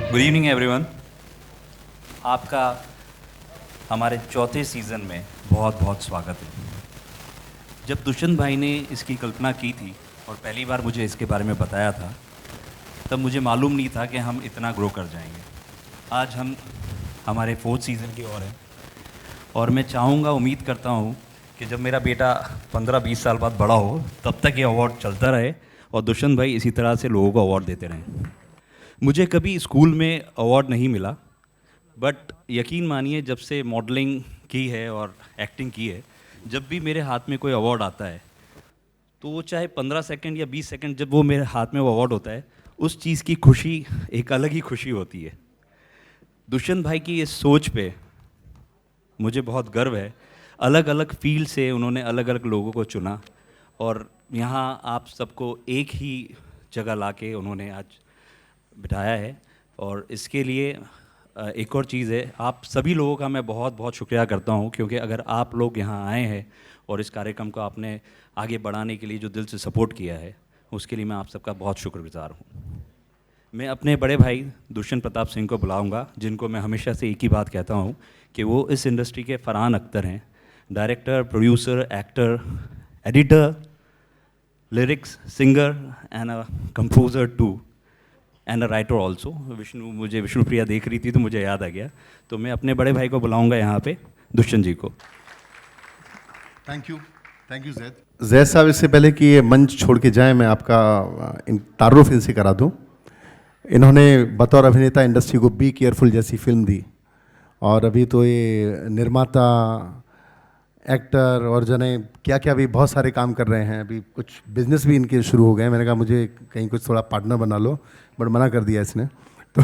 Good evening everyone. आपका हमारे चौथे सीज़न में बहुत बहुत स्वागत है। जब दुष्यंत भाई ने इसकी कल्पना की थी और पहली बार मुझे इसके बारे में बताया था, तब मुझे मालूम नहीं था कि हम इतना ग्रो कर जाएंगे। आज हम हमारे फोर्थ सीज़न की ओर हैं और मैं चाहूँगा, उम्मीद करता हूँ कि जब मेरा बेटा 15-20 साल बाद बड़ा हो तब तक ये अवार्ड चलता रहे और दुष्यंत भाई इसी तरह से लोगों को अवार्ड देते रहें। मुझे कभी स्कूल में अवार्ड नहीं मिला, बट यकीन मानिए जब से मॉडलिंग की है और एक्टिंग की है, जब भी मेरे हाथ में कोई अवार्ड आता है तो वो चाहे 15 सेकंड या 20 सेकंड जब वो मेरे हाथ में वो अवार्ड होता है, उस चीज़ की खुशी एक अलग ही खुशी होती है। दुष्यंत भाई की इस सोच पे मुझे बहुत गर्व है। अलग अलग फील्ड से उन्होंने अलग अलग लोगों को चुना और यहाँ आप सबको एक ही जगह लाके उन्होंने आज बिठाया है। और इसके लिए एक और चीज़ है, आप सभी लोगों का मैं बहुत बहुत शुक्रिया करता हूँ, क्योंकि अगर आप लोग यहाँ आए हैं और इस कार्यक्रम को आपने आगे बढ़ाने के लिए जो दिल से सपोर्ट किया है, उसके लिए मैं आप सबका बहुत शुक्रगुजार हूँ। मैं अपने बड़े भाई दुष्यंत प्रताप सिंह को बुलाऊंगा, जिनको मैं हमेशा से एक ही बात कहता हूँ कि वो इस इंडस्ट्री के फरहान अख्तर हैं। Director, producer, actor, editor, lyrics singer and a composer too and a writer also. Vishnupriya देख रही थी तो मुझे याद आ गया, तो मैं अपने बड़े भाई को बुलाऊंगा यहाँ पे, दुष्यंत जी को। थैंक यू जैद साहब। इससे पहले कि ये मंच छोड़ के जाएं, मैं आपका तारुफ इनसे करा दूं। इन्होंने बतौर अभिनेता इंडस्ट्री को बी केयरफुल जैसी फिल्म दी, और अभी तो ये निर्माता, एक्टर और जने क्या क्या भी बहुत सारे काम कर रहे हैं। अभी कुछ बिजनेस भी इनके शुरू हो गए। मैंने कहा मुझे कहीं कुछ थोड़ा पार्टनर बना लो, बट मना कर दिया इसने। तो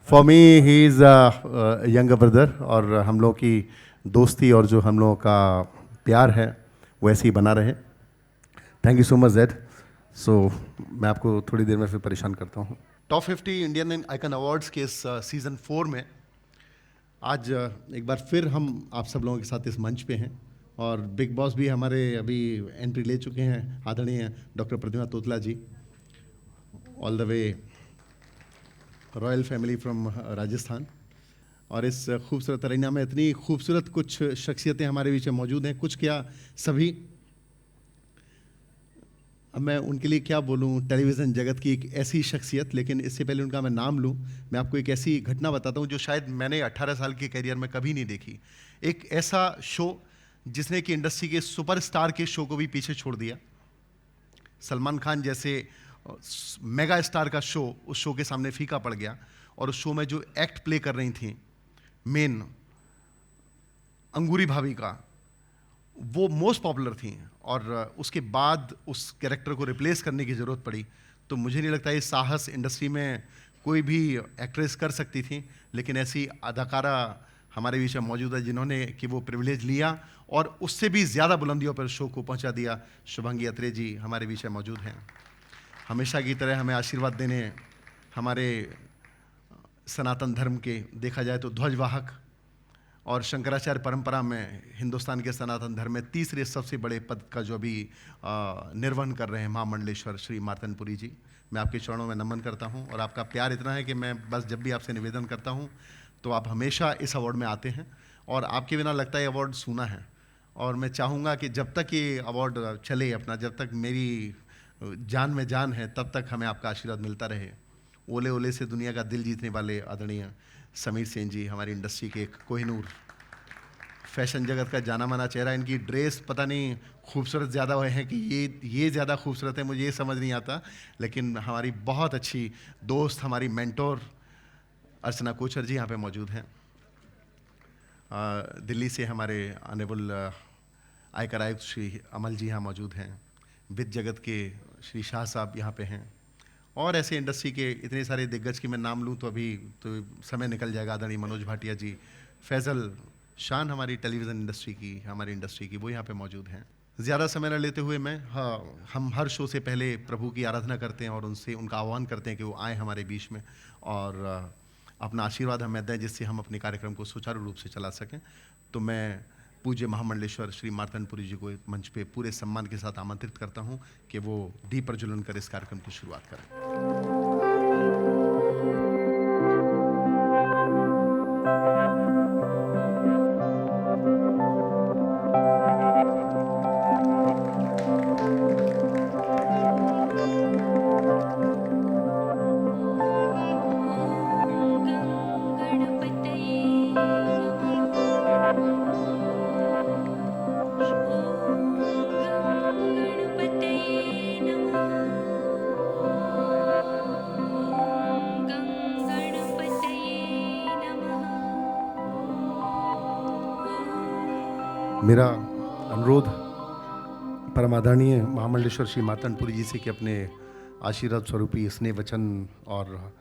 for me he is younger brother, और हम लोग की दोस्ती और जो हम लोगों का प्यार है वैसे ही बना रहे। Thank you so much Z. So मैं आपको थोड़ी देर में फिर परेशान करता हूँ। टॉप 50 इंडियन आइकन अवार्ड्स के इस सीज़न 4 में आज एक बार फिर हम आप सब लोगों के साथ इस मंच पे हैं, और बिग बॉस भी हमारे अभी एंट्री ले चुके हैं, आदरणीय doctor Pratima Totla ji, all the way royal family from Rajasthan. और इस खूबसूरत अरेना में इतनी खूबसूरत कुछ शख्सियतें हमारे बीच में मौजूद हैं, कुछ क्या सभी। अब मैं उनके लिए क्या बोलूं, टेलीविज़न जगत की एक ऐसी शख्सियत। लेकिन इससे पहले उनका मैं नाम लूं, मैं आपको एक ऐसी घटना बताता हूं जो शायद मैंने 18 साल के करियर में कभी नहीं देखी। एक ऐसा शो जिसने कि इंडस्ट्री के सुपरस्टार के शो को भी पीछे छोड़ दिया। सलमान खान जैसे मेगा स्टार का शो उस शो के सामने फीका पड़ गया, और उस शो में जो एक्ट प्ले कर रही थी मेन अंगूरी भाभी का, वो मोस्ट पॉपुलर थी, और उसके बाद उस कैरेक्टर को रिप्लेस करने की ज़रूरत पड़ी। तो मुझे नहीं लगता ये साहस इंडस्ट्री में कोई भी एक्ट्रेस कर सकती थी, लेकिन ऐसी अदाकारा हमारे बीच में मौजूद है जिन्होंने कि वो प्रिविलेज लिया और उससे भी ज़्यादा बुलंदियों पर शो को पहुंचा दिया। शुभांगी अत्रे जी हमारे बीच में मौजूद हैं, हमेशा की तरह हमें आशीर्वाद देने। हमारे सनातन धर्म के देखा जाए तो ध्वजवाहक और शंकराचार्य परंपरा में हिंदुस्तान के सनातन धर्म में तीसरे सबसे बड़े पद का जो अभी निर्वहन कर रहे हैं महामंडलेश्वर श्री मार्तंडपुरी जी, मैं आपके चरणों में नमन करता हूं। और आपका प्यार इतना है कि मैं बस जब भी आपसे निवेदन करता हूं तो आप हमेशा इस अवार्ड में आते हैं, और आपके बिना लगता है अवार्ड सूना है। और मैं चाहूँगा कि जब तक ये अवार्ड चले अपना, जब तक मेरी जान में जान है, तब तक हमें आपका आशीर्वाद मिलता रहे। ओले ओले से दुनिया का दिल जीतने वाले आदरणीय समीर सेन जी, हमारी इंडस्ट्री के एक कोहिनूर, फैशन जगत का जाना माना चेहरा। इनकी ड्रेस पता नहीं खूबसूरत ज़्यादा हुए हैं कि ये ज़्यादा खूबसूरत है, मुझे ये समझ नहीं आता। लेकिन हमारी बहुत अच्छी दोस्त, हमारी मेंटोर अर्चना कोचर जी यहाँ पे मौजूद हैं। दिल्ली से हमारे ऑनरेबल आयकर आयुक्त श्री अमल जी यहाँ मौजूद हैं। वित्त जगत के श्री शाह साहब यहाँ पे हैं, और ऐसे इंडस्ट्री के इतने सारे दिग्गज की मैं नाम लूँ तो अभी तो समय निकल जाएगा। आदरणीय मनोज भाटिया जी, फैज़ल शान हमारी टेलीविज़न इंडस्ट्री की, हमारी इंडस्ट्री की, वो यहाँ पे मौजूद हैं। ज़्यादा समय न लेते हुए मैं हम हर शो से पहले प्रभु की आराधना करते हैं और उनसे उनका आह्वान करते हैं कि वो आए हमारे बीच में और अपना आशीर्वाद हमें दें, जिससे हम अपने कार्यक्रम को सुचारू रूप से चला सकें। तो मैं पूज्य महामंडलेश्वर श्री मार्तंडपुरी जी को मंच पे पूरे सम्मान के साथ आमंत्रित करता हूं कि वो दीप प्रज्वलन कर इस कार्यक्रम की शुरुआत करें। मेरा अनुरोध परमादरणीय महामंडलेश्वर श्री मातनपुरी जी से कि अपने आशीर्वाद स्वरूपी स्नेह वचन और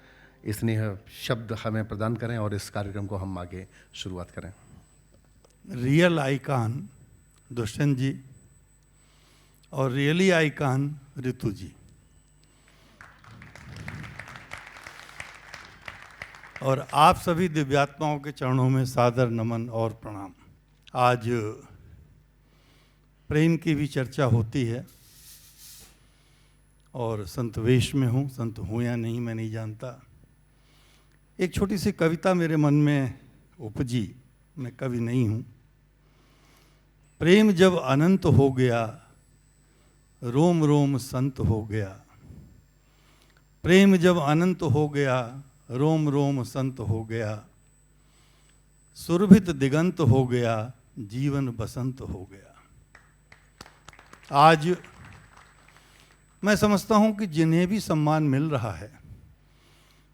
स्नेह शब्द हमें प्रदान करें और इस कार्यक्रम को हम आगे शुरुआत करें। रियल आइकॉन दुष्यंत जी और रियली आइकॉन ऋतु जी, और आप सभी दिव्यात्माओं के चरणों में सादर नमन और प्रणाम। आज प्रेम की भी चर्चा होती है और संत वेश में हूँ, संत हूँ या नहीं मैं नहीं जानता। एक छोटी सी कविता मेरे मन में उपजी, मैं कवि नहीं हूँ। प्रेम जब अनंत हो गया, रोम रोम संत हो गया। प्रेम जब अनंत हो गया, रोम रोम संत हो गया। सुरभित दिगंत हो गया, जीवन बसंत हो गया। आज मैं समझता हूं कि जिन्हें भी सम्मान मिल रहा है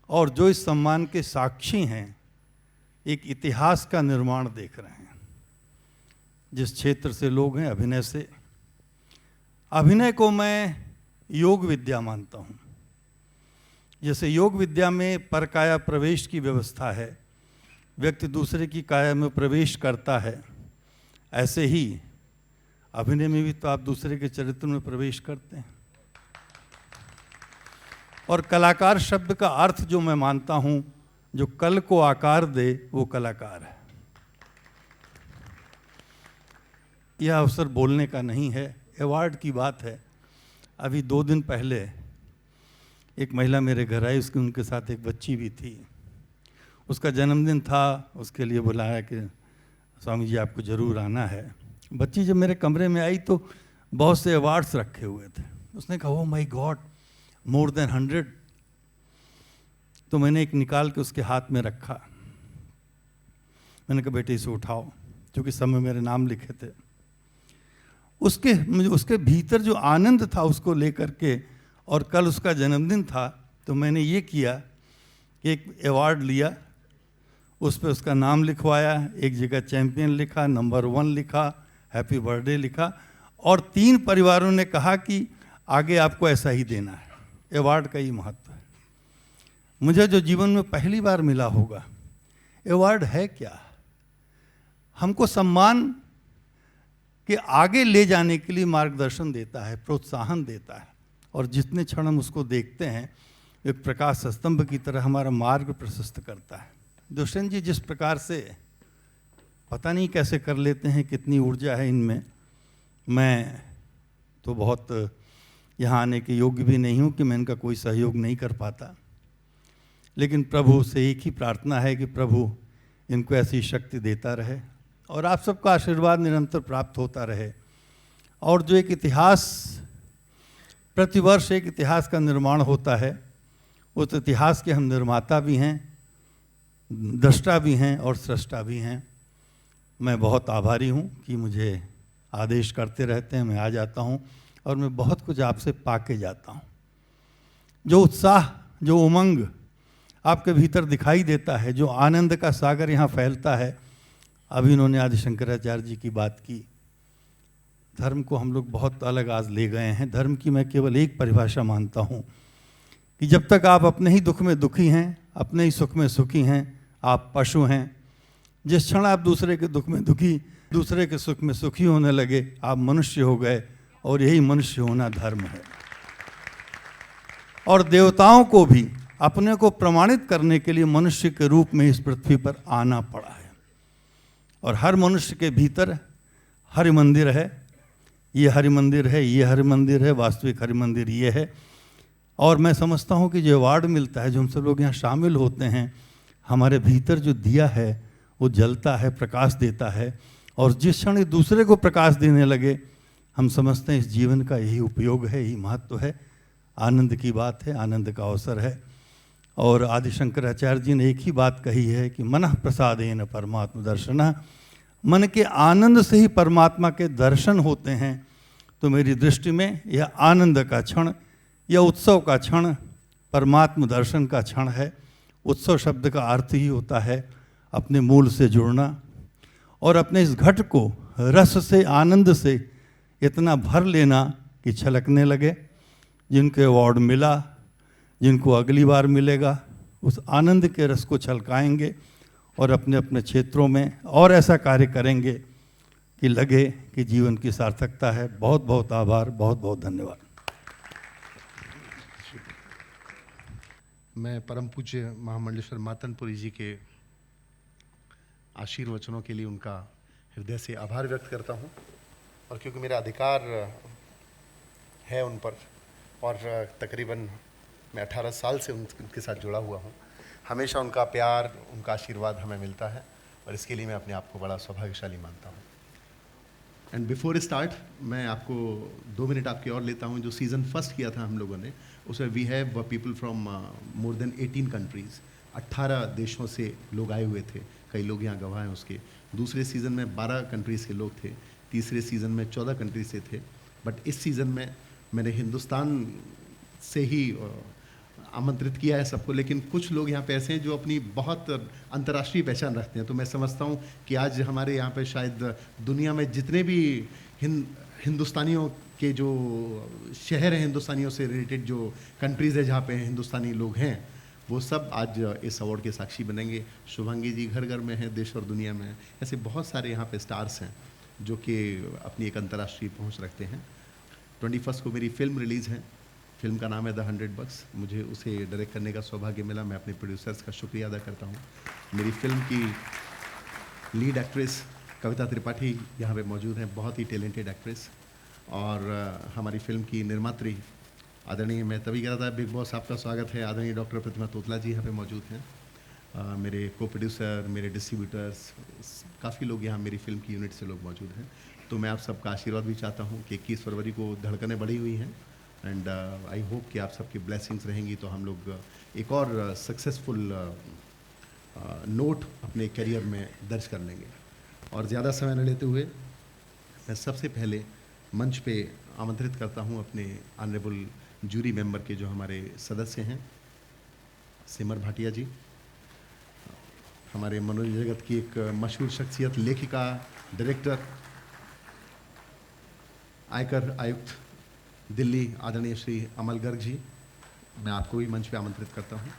और जो इस सम्मान के साक्षी हैं, एक इतिहास का निर्माण देख रहे हैं। जिस क्षेत्र से लोग हैं, अभिनय से, अभिनय को मैं योग विद्या मानता हूं। जैसे योग विद्या में परकाया प्रवेश की व्यवस्था है, व्यक्ति दूसरे की काया में प्रवेश करता है, ऐसे ही अभिनय में भी तो आप दूसरे के चरित्र में प्रवेश करते हैं। और कलाकार शब्द का अर्थ जो मैं मानता हूं, जो कल को आकार दे वो कलाकार है। यह अवसर बोलने का नहीं है, अवार्ड की बात है। अभी 2 दिन पहले एक महिला मेरे घर आई, उसकी उनके साथ एक बच्ची भी थी। उसका जन्मदिन था, उसके लिए बुलाया कि स्वामी जी आपको ज़रूर आना है। बच्ची जब मेरे कमरे में आई तो बहुत से अवार्ड्स रखे हुए थे। उसने कहा oh my God, more than 100। तो मैंने एक निकाल के उसके हाथ में रखा। मैंने कहा बेटे इसे उठाओ, क्योंकि सब में मेरे नाम लिखे थे। उसके भीतर जो आनंद था उसको लेकर के, और कल उसका जन्मदिन था, तो मैंने ये किया, एक अवार्ड लिया, उस पर उसका नाम लिखवाया, एक जगह चैंपियन लिखा, नंबर 1 लिखा, हैप्पी बर्थडे लिखा, और 3 परिवारों ने कहा कि आगे आपको ऐसा ही देना है। अवार्ड का ही महत्व है। मुझे जो जीवन में पहली बार मिला होगा, अवार्ड है क्या? हमको सम्मान के आगे ले जाने के लिए मार्गदर्शन देता है, प्रोत्साहन देता है, और जितने क्षण हम उसको देखते हैं, एक प्रकाश स्तंभ की तरह हमारा मार्ग प्रशस्त करता है। दुष्यंत जी जिस प्रकार से पता नहीं कैसे कर लेते हैं, कितनी ऊर्जा है इनमें। मैं तो बहुत यहाँ आने के योग्य भी नहीं हूँ कि मैं इनका कोई सहयोग नहीं कर पाता, लेकिन प्रभु से एक ही प्रार्थना है कि प्रभु इनको ऐसी शक्ति देता रहे और आप सबका आशीर्वाद निरंतर प्राप्त होता रहे। और जो एक इतिहास, प्रतिवर्ष एक इतिहास का निर्माण होता है, उस इतिहास के हम निर्माता भी हैं, दृष्टा भी हैं और सृष्टा भी हैं। मैं बहुत आभारी हूँ कि मुझे आदेश करते रहते हैं, मैं आ जाता हूँ और मैं बहुत कुछ आपसे पाके जाता हूँ। जो उत्साह, जो उमंग आपके भीतर दिखाई देता है, जो आनंद का सागर यहाँ फैलता है। अभी इन्होंने आदि शंकराचार्य जी की बात की। धर्म को हम लोग बहुत अलग आज ले गए हैं। धर्म की मैं केवल एक परिभाषा मानता हूँ कि जब तक आप अपने ही दुख में दुखी हैं, अपने ही सुख में सुखी हैं, आप पशु हैं। जिस क्षण आप दूसरे के दुख में दुखी, दूसरे के सुख में सुखी होने लगे, आप मनुष्य हो गए, और यही मनुष्य होना धर्म है। और देवताओं को भी अपने को प्रमाणित करने के लिए मनुष्य के रूप में इस पृथ्वी पर आना पड़ा है। और हर मनुष्य के भीतर हरि मंदिर है। ये हरि मंदिर है, ये हरि मंदिर है, वास्तविक हरि मंदिर ये है। और मैं समझता हूँ कि जो अवार्ड मिलता है, जो हम सब लोग यहाँ शामिल होते हैं, हमारे भीतर जो दिया है वो जलता है, प्रकाश देता है। और जिस क्षण दूसरे को प्रकाश देने लगे, हम समझते हैं इस जीवन का यही उपयोग है, यही महत्व है। आनंद की बात है, आनंद का अवसर है। और आदि शंकराचार्य जी ने एक ही बात कही है कि मनः प्रसादेन परमात्म दर्शनः, मन के आनंद से ही परमात्मा के दर्शन होते हैं। तो मेरी दृष्टि में यह आनंद का क्षण, यह उत्सव का क्षण परमात्म दर्शन का क्षण है। उत्सव शब्द का अर्थ ही होता है अपने मूल से जुड़ना और अपने इस घट को रस से, आनंद से इतना भर लेना कि छलकने लगे। जिनको अवार्ड मिला, जिनको अगली बार मिलेगा, उस आनंद के रस को छलकाएंगे और अपने अपने क्षेत्रों में और ऐसा कार्य करेंगे कि लगे कि जीवन की सार्थकता है। बहुत बहुत आभार, बहुत बहुत धन्यवाद। मैं परम पूज्य महामंडलेश्वर मातनपुरी जी के आशीर्वचनों के लिए उनका हृदय से आभार व्यक्त करता हूँ, और क्योंकि मेरा अधिकार है उन पर, और तकरीबन मैं 18 साल से उनके साथ जुड़ा हुआ हूँ, हमेशा उनका प्यार, उनका आशीर्वाद हमें मिलता है, और इसके लिए मैं अपने आप को बड़ा सौभाग्यशाली मानता हूँ। एंड बिफोर स्टार्ट मैं आपको 2 मिनट आपके और लेता हूँ। जो सीज़न फर्स्ट किया था हम लोगों ने, उसमें we have people from more than 18 countries, 18 देशों से लोग आए हुए थे, कई लोग यहाँ गवाह हैं उसके। दूसरे सीज़न में 12 कंट्रीज़ के लोग थे, तीसरे सीज़न में 14 कंट्री से थे, बट इस सीज़न में मैंने हिंदुस्तान से ही आमंत्रित किया है सबको, लेकिन कुछ लोग यहाँ पे ऐसे हैं जो अपनी बहुत अंतर्राष्ट्रीय पहचान रखते हैं। तो मैं समझता हूँ कि आज हमारे यहाँ पे शायद दुनिया में जितने भी हिंदुस्तानियों के जो शहर हैं, हिंदुस्तानियों से रिलेटेड जो कंट्रीज़ है जहाँ पे हिंदुस्तानी लोग हैं, वो सब आज इस अवार्ड के साक्षी बनेंगे। शुभांगी जी घर घर में हैं, देश और दुनिया में हैं। ऐसे बहुत सारे यहाँ पे स्टार्स हैं जो कि अपनी एक अंतर्राष्ट्रीय पहुँच रखते हैं। 21 को मेरी फिल्म रिलीज़ है। फिल्म का नाम है द 100 बक्स। मुझे उसे डायरेक्ट करने का सौभाग्य मिला। मैं अपने प्रोड्यूसर्स का शुक्रिया अदा करता हूँ। मेरी फिल्म की लीड एक्ट्रेस कविता त्रिपाठी यहाँ पे मौजूद हैं, बहुत ही टैलेंटेड एक्ट्रेस। और हमारी फिल्म की निर्मात्री आदरणीय, मैं तभी कह रहा था बिग बॉस आपका स्वागत है, आदरणीय डॉक्टर प्रतिमा तोतला जी यहाँ पे मौजूद हैं। मेरे को प्रोड्यूसर, मेरे डिस्ट्रीब्यूटर्स, काफ़ी लोग यहाँ मेरी फिल्म की यूनिट से लोग मौजूद हैं। तो मैं आप सबका आशीर्वाद भी चाहता हूँ कि 21 फरवरी को धड़कनें बढ़ी हुई हैं, एंड आई होप कि आप सबकी ब्लेसिंग्स रहेंगी तो हम लोग एक और सक्सेसफुल नोट अपने करियर में दर्ज कर लेंगे। और ज़्यादा समय न लेते हुए मैं सबसे पहले मंच पे आमंत्रित करता हूँ अपने ऑनरेबल जूरी मेंबर के जो हमारे सदस्य हैं, सिमर भाटिया जी, हमारे मनोरंजन जगत की एक मशहूर शख्सियत, लेखिका, डायरेक्टर, आयकर आयुक्त दिल्ली आदरणीय श्री अमल गर्ग जी, मैं आपको भी मंच पे आमंत्रित करता हूँ।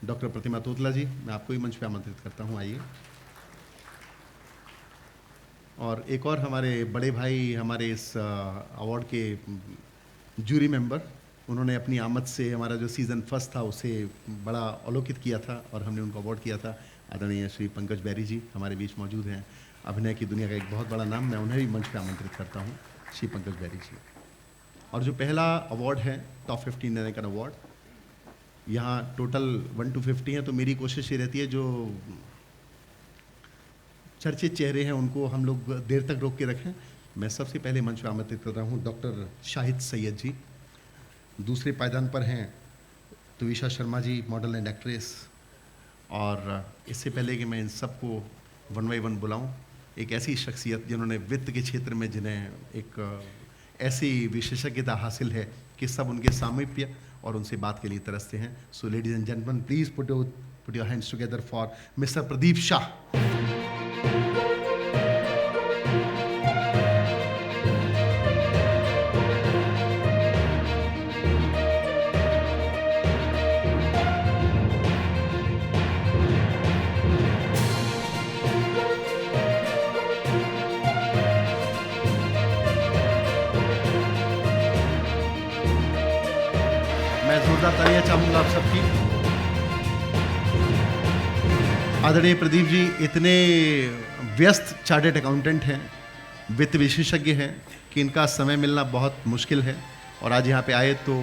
डॉक्टर प्रतिमा तोतला जी, मैं आपको भी मंच पे आमंत्रित करता हूँ, आइए। और एक और हमारे बड़े भाई, हमारे इस अवार्ड के जूरी मेंबर, उन्होंने अपनी आमद से हमारा जो सीज़न फर्स्ट था उसे बड़ा अवलोकित किया था और हमने उनको अवार्ड किया था। आदरणीय श्री पंकज बैरी जी हमारे बीच मौजूद हैं, अभिनय की दुनिया का एक बहुत बड़ा नाम, मैं उन्हें भी मंच पे आमंत्रित करता हूँ, श्री पंकज बैरी जी। और जो पहला अवार्ड है टॉप 15 अमेरिकन अवार्ड, यहाँ टोटल 1 to 50 हैं, तो मेरी कोशिश ये रहती है जो चर्चित चेहरे हैं उनको हम लोग देर तक रोक के रखें। मैं सबसे पहले मंच पर आमंत्रित कर रहा हूँ डॉक्टर शाहिद सैयद जी। दूसरे पायदान पर हैं तुविशा Sharma ji, model and actress. और इससे पहले कि मैं इन सबको 1 by 1 बुलाऊं, एक ऐसी शख्सियत जिन्होंने वित्त के क्षेत्र में, जिन्हें एक ऐसी विशेषज्ञता हासिल है कि सब उनके सामीप्य और उनसे बात के लिए तरसते हैं। So ladies and gentleman, please put your hands together for mister Pradeep Shah. मैं जोरदार तालियां चाहूंगा आप सबकी। आदरणीय प्रदीप जी इतने व्यस्त चार्टर्ड अकाउंटेंट हैं, वित्त विशेषज्ञ हैं कि इनका समय मिलना बहुत मुश्किल है, और आज यहाँ पे आए तो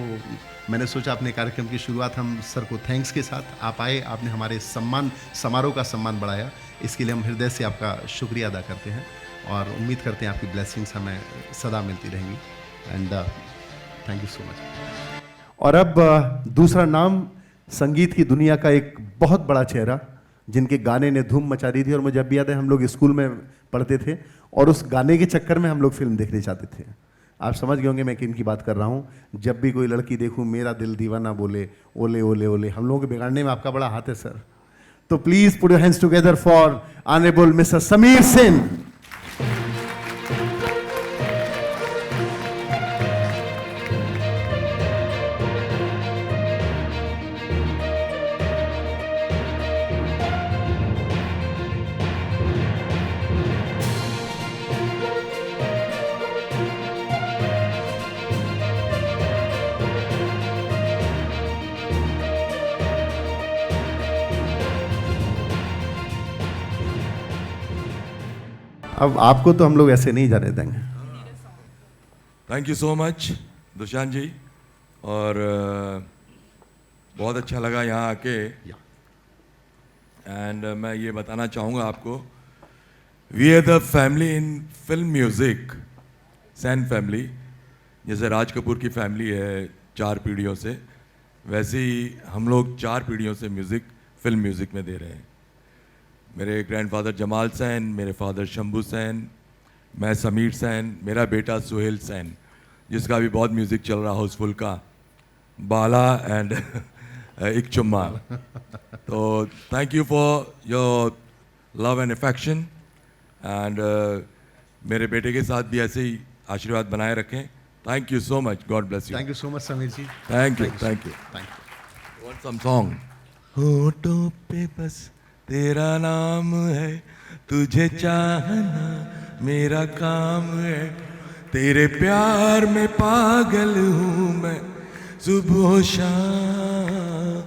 मैंने सोचा अपने कार्यक्रम की शुरुआत हम सर को थैंक्स के साथ। आप आए, आपने हमारे सम्मान समारोह का सम्मान बढ़ाया, इसके लिए हम हृदय से आपका शुक्रिया अदा करते हैं और उम्मीद करते हैं आपकी ब्लेसिंग्स हमें सदा मिलती रहेंगी। And thank you so much. और अब दूसरा नाम, संगीत की दुनिया का एक बहुत बड़ा चेहरा, जिनके गाने ने धूम मचा दी थी। और मुझे जब भी याद है हम लोग स्कूल में पढ़ते थे और उस गाने के चक्कर में हम लोग फिल्म देखने जाते थे। आप समझ गए होंगे मैं किन की बात कर रहा हूँ। जब भी कोई लड़की देखूँ मेरा दिल दीवाना बोले, ओले ओले ओले। हम लोगों के बिगाड़ने में आपका बड़ा हाथ है सर। तो please put your hands together for honourable mister Sameer Sen. अब आपको तो हम लोग ऐसे नहीं जाने देंगे। थैंक यू सो मच दुशान जी, और बहुत अच्छा लगा यहाँ आके। एंड मैं ये बताना चाहूँगा आपको, we are the family in film music, Sain family. जैसे राज कपूर की फैमिली है 4 पीढ़ियों से, वैसे ही हम लोग 4 पीढ़ियों से म्यूज़िक, फिल्म म्यूज़िक में दे रहे हैं। मेरे ग्रैंडफादर जमाल सैन, मेरे फादर शंभू सैन, मैं समीर सैन, मेरा बेटा सुहेल सैन, जिसका भी बहुत म्यूज़िक चल रहा हाउसफुल का, बाला एंड एक चुम्मा। तो thank you for your love and affection, and मेरे बेटे के साथ भी ऐसे ही आशीर्वाद बनाए रखें। Thank you so much, god bless you. Thank you so much Sameer ji. Thank you. Thank you. Want some song? होठों पे बस तेरा नाम है, तुझे चाहना मेरा काम है, तेरे प्यार में पागल हूँ मैं सुबह शाम।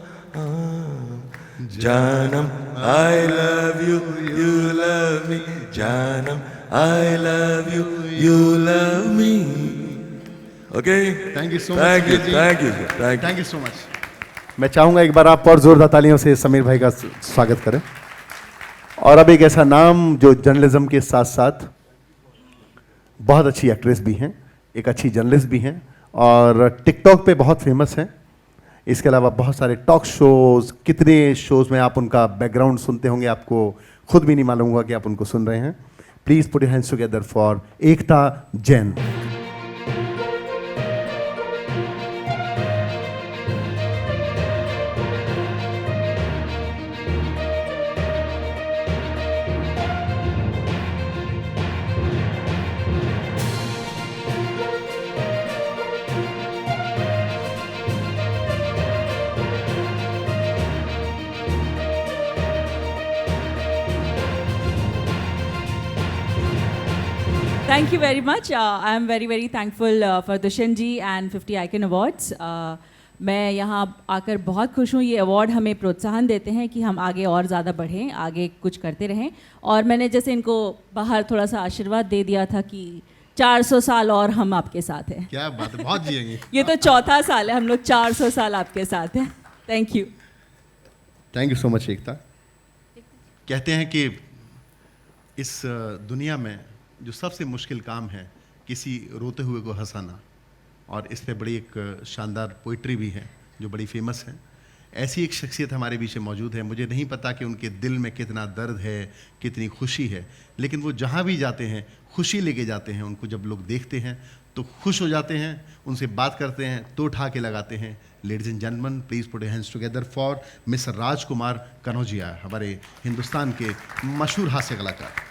जानम I love you, you love me, जानम I love you, you love me. Okay, thank you so much. Thank you, thank you, thank you. Thank you so much. मैं चाहूंगा एक बार आप और जोरदार तालियों से समीर भाई का स्वागत करें। और अब एक ऐसा नाम जो जर्नलिज्म के साथ साथ बहुत अच्छी एक्ट्रेस भी हैं, एक अच्छी जर्नलिस्ट भी हैं, और टिकटॉक पे बहुत फेमस हैं। इसके अलावा बहुत सारे टॉक शोज, कितने शोज में आप उनका बैकग्राउंड सुनते होंगे, आपको खुद भी नहीं मालूम होगा कि आप उनको सुन रहे हैं। Please put your hands together for Ekta Jain. Thank you very much. I am very, very thankful for Dushyant ji and 50 Icon Awards. मैं यहाँ आकर बहुत खुश हूँ। ये अवार्ड हमें प्रोत्साहन देते हैं कि हम आगे और ज़्यादा बढ़ें, आगे कुछ करते रहें। और मैंने जैसे इनको बाहर थोड़ा सा आशीर्वाद दे दिया था कि 400 साल और हम आपके साथ हैं। क्या बात है, बहुत जिएंगे। ये तो चौथा साल है, हम लोग 400 साल आपके साथ हैं। Thank you. Thank you so much Ekta. कहते हैं कि इस दुनिया में जो सबसे मुश्किल काम है किसी रोते हुए को हंसाना, और इस पे बड़ी एक शानदार पोइट्री भी है जो बड़ी फेमस है। ऐसी एक शख्सियत हमारे बीच में मौजूद है। मुझे नहीं पता कि उनके दिल में कितना दर्द है, कितनी खुशी है, लेकिन वो जहाँ भी जाते हैं खुशी लेके जाते हैं। उनको जब लोग देखते हैं तो खुश हो जाते हैं, उनसे बात करते हैं तो उठा के लगाते हैं। Ladies and gentleman, please put your hands together for mister Rajkumar Kanaujia, हमारे हिंदुस्तान के मशहूर हास्य कलाकार।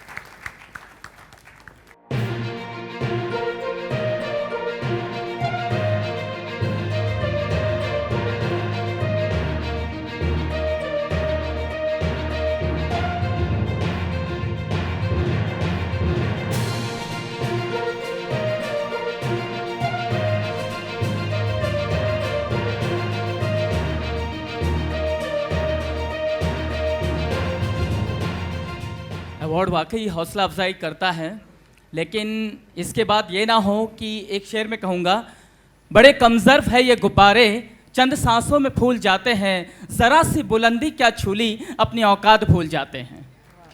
अवार्ड वाकई हौसला अफजाई करता है, लेकिन इसके बाद ये ना हो कि एक शेर में कहूँगा, बड़े कमज़र्फ है ये गुब्बारे, चंद सांसों में फूल जाते हैं, ज़रा सी बुलंदी क्या छूली, अपनी औकात भूल जाते हैं।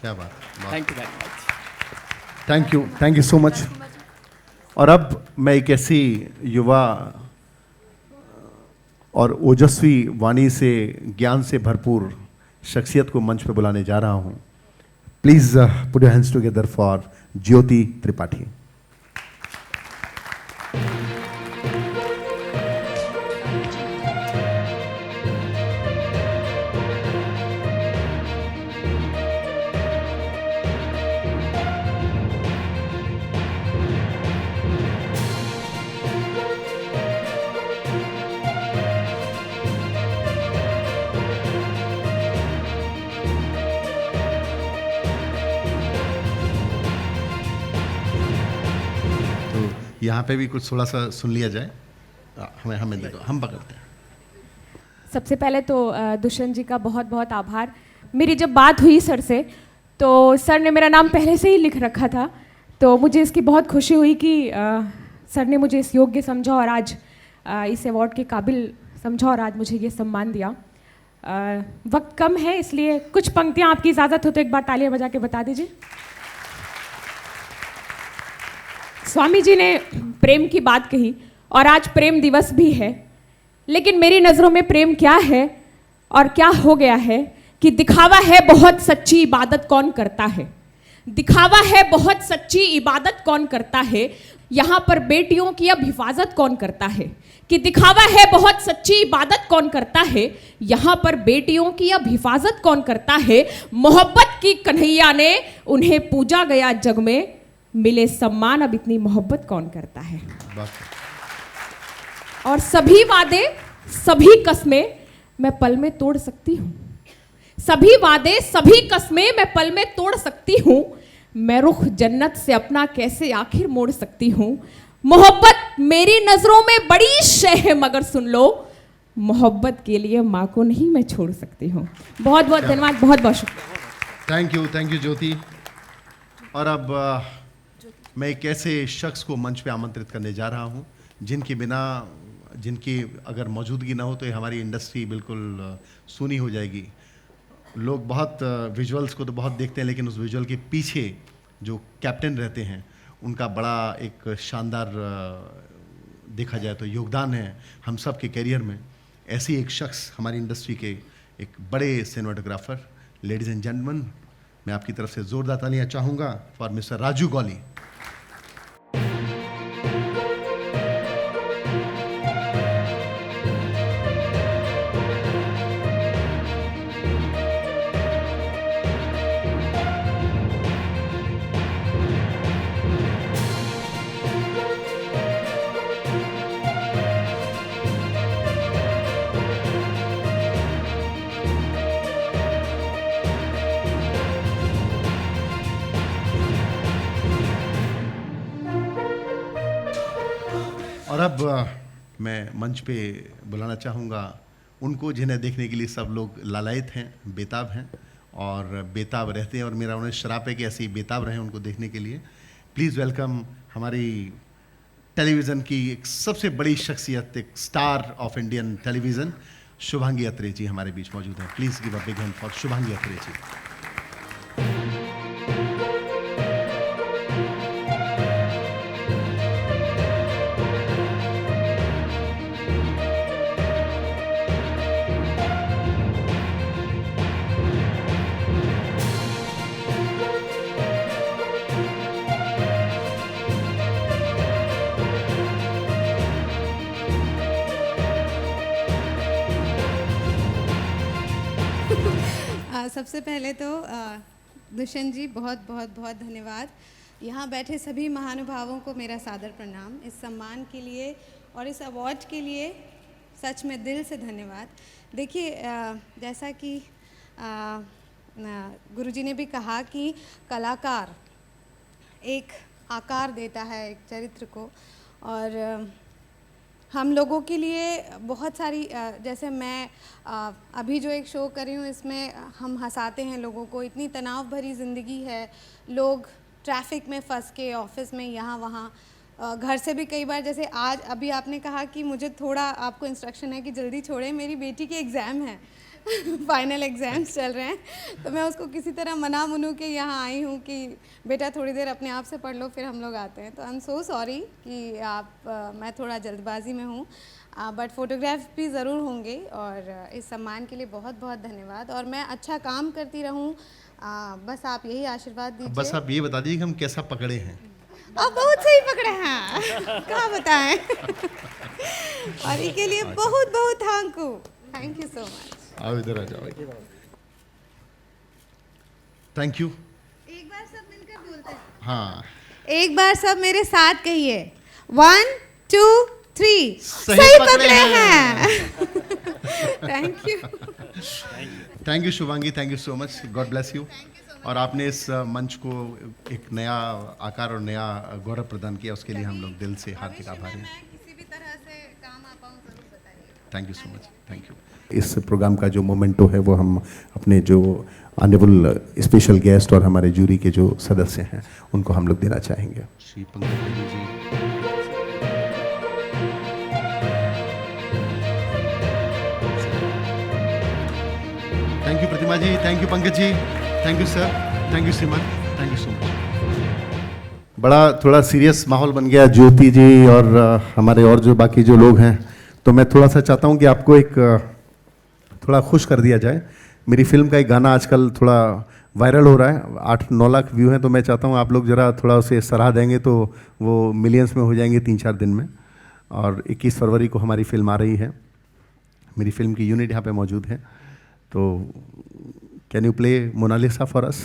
क्या बात। Thank you very much. Thank you so much. और अब मैं एक ऐसी युवा और ओजस्वी वाणी से, ज्ञान से भरपूर शख्सियत को मंच पे बुलाने जा रहा हूँ। Please put your hands together for Jyoti Tripathi. यहाँ पे भी कुछ थोड़ा सा सुन लिया जाए। हमें दे दो, हम पकड़ते हैं। सबसे पहले तो दुष्यंत जी का बहुत बहुत आभार। मेरी जब बात हुई सर से तो सर ने मेरा नाम पहले से ही लिख रखा था, तो मुझे इसकी बहुत खुशी हुई कि सर ने मुझे इस योग्य समझा और आज इस अवार्ड के काबिल समझा और आज मुझे ये सम्मान दिया। वक्त कम है इसलिए कुछ पंक्तियाँ आपकी इजाज़त हो तो एक बार तालियां बजा के बता दीजिए। स्वामी जी ने प्रेम की बात कही और आज प्रेम दिवस भी है, लेकिन मेरी नज़रों में प्रेम क्या है और क्या हो गया है कि दिखावा है बहुत, सच्ची इबादत कौन करता है। दिखावा है बहुत, सच्ची इबादत कौन करता है। यहाँ पर बेटियों की अब हिफाजत कौन करता है कि दिखावा है बहुत, सच्ची इबादत कौन करता है। यहाँ पर बेटियों की अब हिफाजत कौन करता है। मोहब्बत की कन्हैया ने उन्हें पूजा गया जग में, मिले सम्मान अब इतनी मोहब्बत कौन करता है। और सभी वादे सभी कस्में मैं पल में तोड़ सकती हूँ। सभी वादे सभी कस्में मैं पल में तोड़ सकती हूँ। मैं रुख जन्नत से अपना कैसे आखिर मोड़ सकती हूँ। मोहब्बत मेरी नजरों में बड़ी शय है, मगर सुन लो मोहब्बत के लिए माँ को नहीं मैं छोड़ सकती हूँ। बहुत बहुत धन्यवाद, बहुत बहुत शुक्रिया। थैंक यू ज्योति। और अब मैं एक ऐसे शख्स को मंच पे आमंत्रित करने जा रहा हूँ जिनकी अगर मौजूदगी ना हो तो ये हमारी इंडस्ट्री बिल्कुल सूनी हो जाएगी। लोग बहुत विजुअल्स को तो बहुत देखते हैं, लेकिन उस विजुअल के पीछे जो कैप्टन रहते हैं उनका बड़ा एक शानदार देखा जाए तो योगदान है हम सब के करियर में। ऐसी एक शख्स हमारी इंडस्ट्री के एक बड़े सिनेमाटोग्राफर, लेडीज़ एंड जेंटलमैन, मैं आपकी तरफ से जोरदार तालियां चाहूँगा फॉर मिस्टर राजू गौली। और अब मैं मंच पे बुलाना चाहूँगा उनको जिन्हें देखने के लिए सब लोग लालायित हैं, बेताब हैं और बेताब रहते हैं, और मेरा उन्हें शराप है कि ऐसे ही बेताब रहें उनको देखने के लिए। प्लीज़ वेलकम हमारी टेलीविज़न की एक सबसे बड़ी शख्सियत, एक star of Indian television, Shubhangi Atre ji हमारे बीच मौजूद हैं। Please give a big hand for Shubhangi Atre ji. सबसे पहले तो दुष्यंत जी बहुत बहुत बहुत धन्यवाद। यहाँ बैठे सभी महानुभावों को मेरा सादर प्रणाम। इस सम्मान के लिए और इस अवार्ड के लिए सच में दिल से धन्यवाद। देखिए जैसा कि गुरुजी ने भी कहा कि कलाकार एक आकार देता है एक चरित्र को, और हम लोगों के लिए बहुत सारी जैसे मैं अभी जो एक शो कर रही हूँ इसमें हम हंसाते हैं लोगों को। इतनी तनाव भरी ज़िंदगी है, लोग ट्रैफिक में फंस के ऑफिस में यहाँ वहाँ घर से भी कई बार, जैसे आज अभी आपने कहा कि मुझे थोड़ा आपको इंस्ट्रक्शन है कि जल्दी छोड़ें, मेरी बेटी के एग्ज़ाम है फाइनल एग्ज़ाम्स चल रहे हैं, तो मैं उसको किसी तरह मना मुनू के यहाँ आई हूँ कि बेटा थोड़ी देर अपने आप से पढ़ लो फिर हम लोग आते हैं। तो आई एम सो सॉरी कि मैं थोड़ा जल्दबाजी में हूँ, बट फोटोग्राफ भी ज़रूर होंगे। और इस सम्मान के लिए बहुत बहुत धन्यवाद, और मैं अच्छा काम करती रहूँ, बस आप यही आशीर्वाद दीजिए। बस आप ये बता दीजिए कि हम कैसा पकड़े हैं। आप बहुत सही पकड़े हैं, क्या बताएं। और इसके लिए बहुत बहुत थैंक यू सो मच। आओ इधर आ जाओ। Thank you. एक बार सब मिलकर बोलते हैं। हाँ, एक बार सब मेरे साथ कहिए, 1 2 3। सही पकड़े हैं। Thank you thank you Shubhangi, thank you so much, god bless you. Thank you सो और आपने इस मंच को एक नया आकार और नया गौरव प्रदान किया, उसके लिए हम लोग दिल से हार्दिक आभारी हैं। किसी भी तरह से काम आ पाऊँ जरूर बताइए। Thank you so much, thank you. इस प्रोग्राम का जो मोमेंटो है वो हम अपने जो ऑनरेबल स्पेशल गेस्ट और हमारे जूरी के जो सदस्य हैं उनको हम लोग देना चाहेंगे। Shri Pankaj ji, thank you Pratima ji, thank you Pankaj ji, thank you sir, thank you श्रीमान, थैंक यू सो मच। बड़ा थोड़ा सीरियस माहौल बन गया ज्योति जी और हमारे और जो बाकी जो लोग हैं, तो मैं थोड़ा सा चाहता हूं कि आपको एक थोड़ा खुश कर दिया जाए। मेरी फिल्म का एक गाना आजकल थोड़ा वायरल हो रहा है, 8-9 लाख व्यू हैं, तो मैं चाहता हूं आप लोग ज़रा थोड़ा उसे सराह देंगे तो वो मिलियंस में हो जाएंगे 3-4 दिन में। और 21 फरवरी को हमारी फिल्म आ रही है, मेरी फिल्म की यूनिट यहाँ पे मौजूद है, तो can you play Monalisa for us?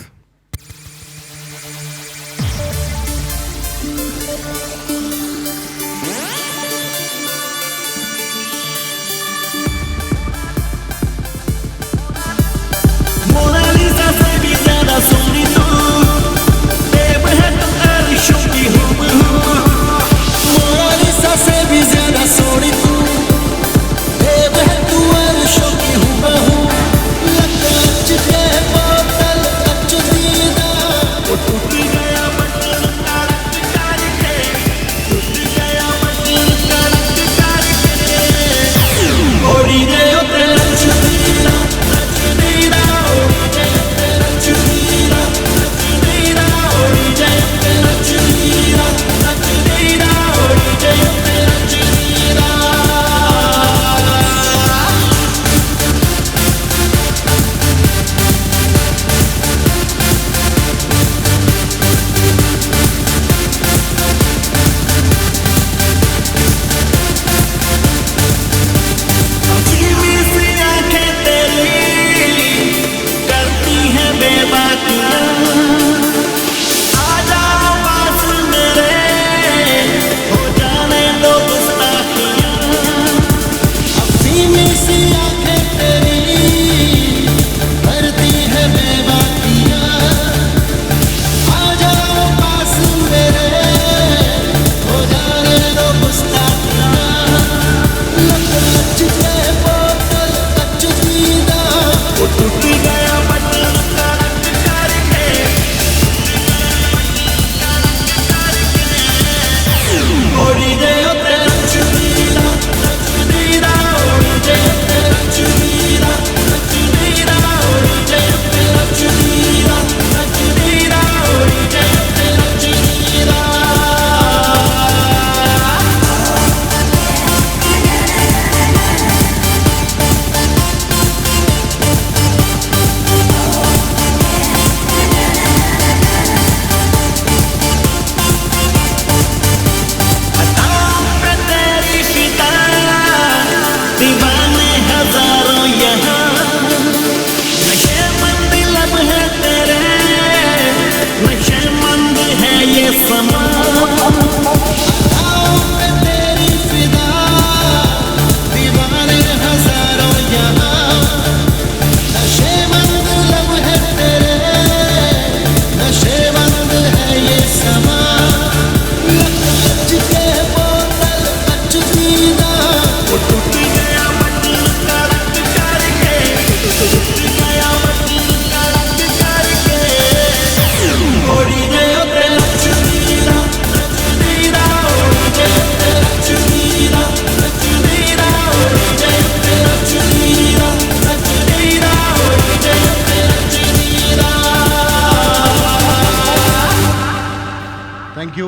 Thank you.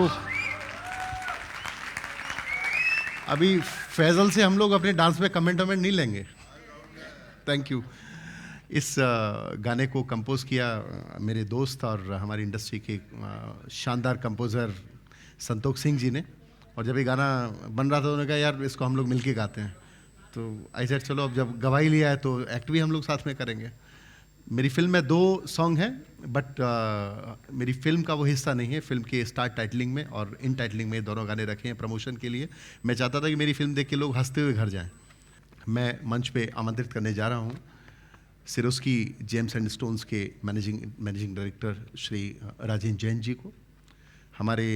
अभी फैजल से हम लोग अपने डांस में कमेंट नहीं लेंगे। Thank you. इस गाने को कंपोज किया मेरे दोस्त और हमारी इंडस्ट्री के शानदार कंपोज़र संतोष सिंह जी ने, और जब ये गाना बन रहा था उन्होंने कहा यार इसको हम लोग मिलके गाते हैं, तो आई सेड चलो अब जब गवाही लिया है तो एक्ट भी हम लोग साथ में करेंगे। मेरी फिल्म में 2 सॉन्ग हैं, बट मेरी फिल्म का वो हिस्सा नहीं है। फिल्म के स्टार्ट टाइटलिंग में और इन टाइटलिंग में दोनों गाने रखे हैं प्रमोशन के लिए। मैं चाहता था कि मेरी फिल्म देख के लोग हंसते हुए घर जाएं। मैं मंच पे आमंत्रित करने जा रहा हूं सिरोस्की जेम्स एंड स्टोन्स के मैनेजिंग डायरेक्टर श्री राजेंद्र जैन जी को, हमारे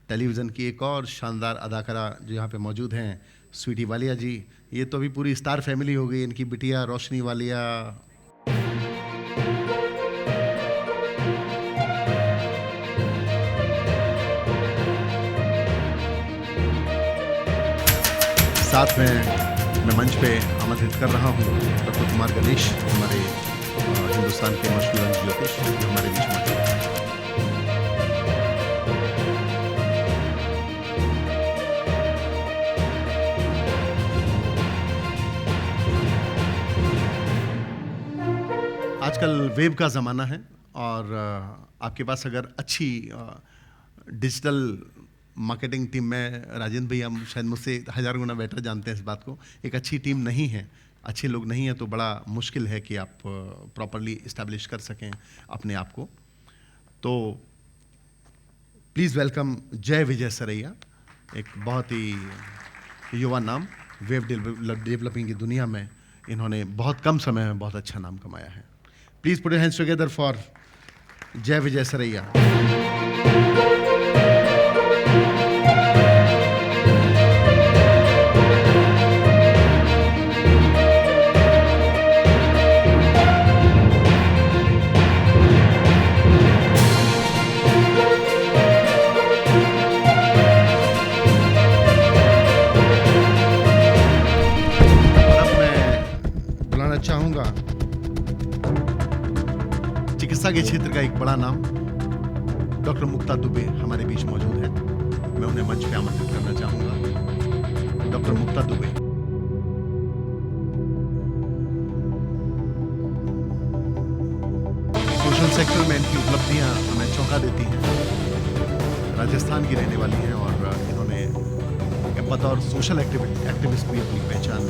टेलीविज़न की एक और शानदार अदाकारा जो यहाँ पे मौजूद हैं स्वीटी वालिया जी, ये तो अभी पूरी स्टार फैमिली हो गई, इनकी बिटिया रोशनी वालिया, साथ में मैं मंच पे आमंत्रित कर रहा हूँ डॉक्टर कुमार गणेश, हमारे हिंदुस्तान के मशहूर ज्योतिष जो हमारे बीच मौजूद हैं। आजकल वेब का ज़माना है और आपके पास अगर अच्छी डिजिटल मार्केटिंग टीम में, राजेंद्र भैया शायद मुझसे 1000 गुना बेटर जानते हैं इस बात को, एक अच्छी टीम नहीं है, अच्छे लोग नहीं हैं, तो बड़ा मुश्किल है कि आप प्रॉपरली इस्टेब्लिश कर सकें अपने आप को। तो प्लीज़ वेलकम जय विजय सरैया, एक बहुत ही युवा नाम, वेब डेवलपिंग की दुनिया में इन्होंने बहुत कम समय में बहुत अच्छा नाम कमाया है। Please put your hands together for जय विजय सरैया। चाहूंगा चिकित्सा के क्षेत्र का एक बड़ा नाम डॉक्टर मुक्ता दुबे हमारे बीच मौजूद है, मैं उन्हें मंच पे आमंत्रित करना चाहूंगा। डॉक्टर मुक्ता दुबे, सोशल सेक्टर में इनकी उपलब्धियां हमें चौंका देती हैं। राजस्थान की रहने वाली हैं और इन्होंने बतौर सोशल एक्टिविस्ट भी अपनी पहचान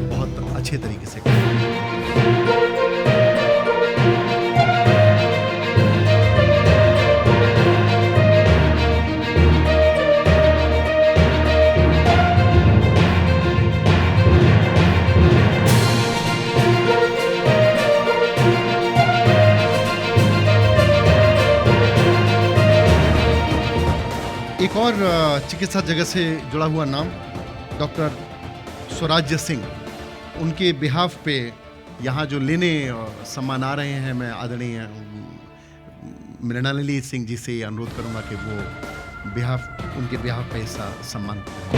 बहुत अच्छे तरीके से एक और चिकित्सा जगत से जुड़ा हुआ नाम डॉक्टर स्वराज्य सिंह, उनके बिहाफ पे यहाँ जो लेने सम्मान आ रहे हैं, मैं आदरणीय मृणालिनी सिंह जी से अनुरोध करूँगा कि वो उनके बिहाफ पे ऐसा सम्मान करें।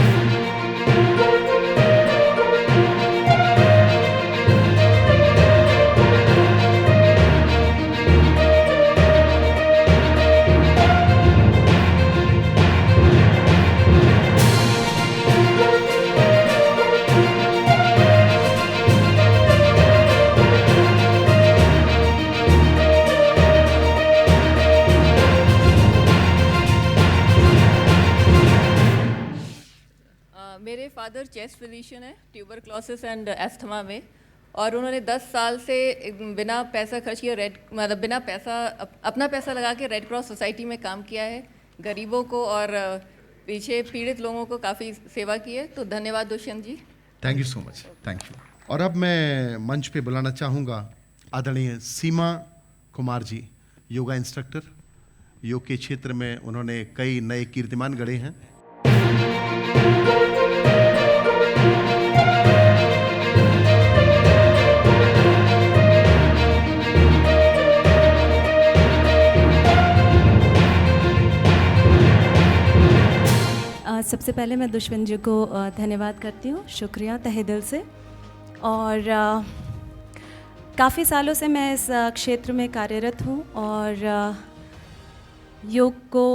मेरे फादर चेस्ट फिजिशियन है ट्यूबरक्लोसिस एंड एस्थमा में, और उन्होंने 10 साल से बिना पैसा खर्च किए बिना पैसा अपना पैसा लगा के रेड क्रॉस सोसाइटी में काम किया है, गरीबों को और पीछे पीड़ित लोगों को काफ़ी सेवा की है। तो धन्यवाद Dushyant ji, thank you so much, thank you. और अब मैं मंच पे बुलाना चाहूँगा आदरणीय सीमा कुमार जी, योगा इंस्ट्रक्टर। योग के क्षेत्र में उन्होंने कई नए कीर्तिमान गढ़े हैं। सबसे पहले मैं दुष्यंत जी को धन्यवाद करती हूँ, शुक्रिया तहे दिल से। और काफ़ी सालों से मैं इस क्षेत्र में कार्यरत हूँ और योग को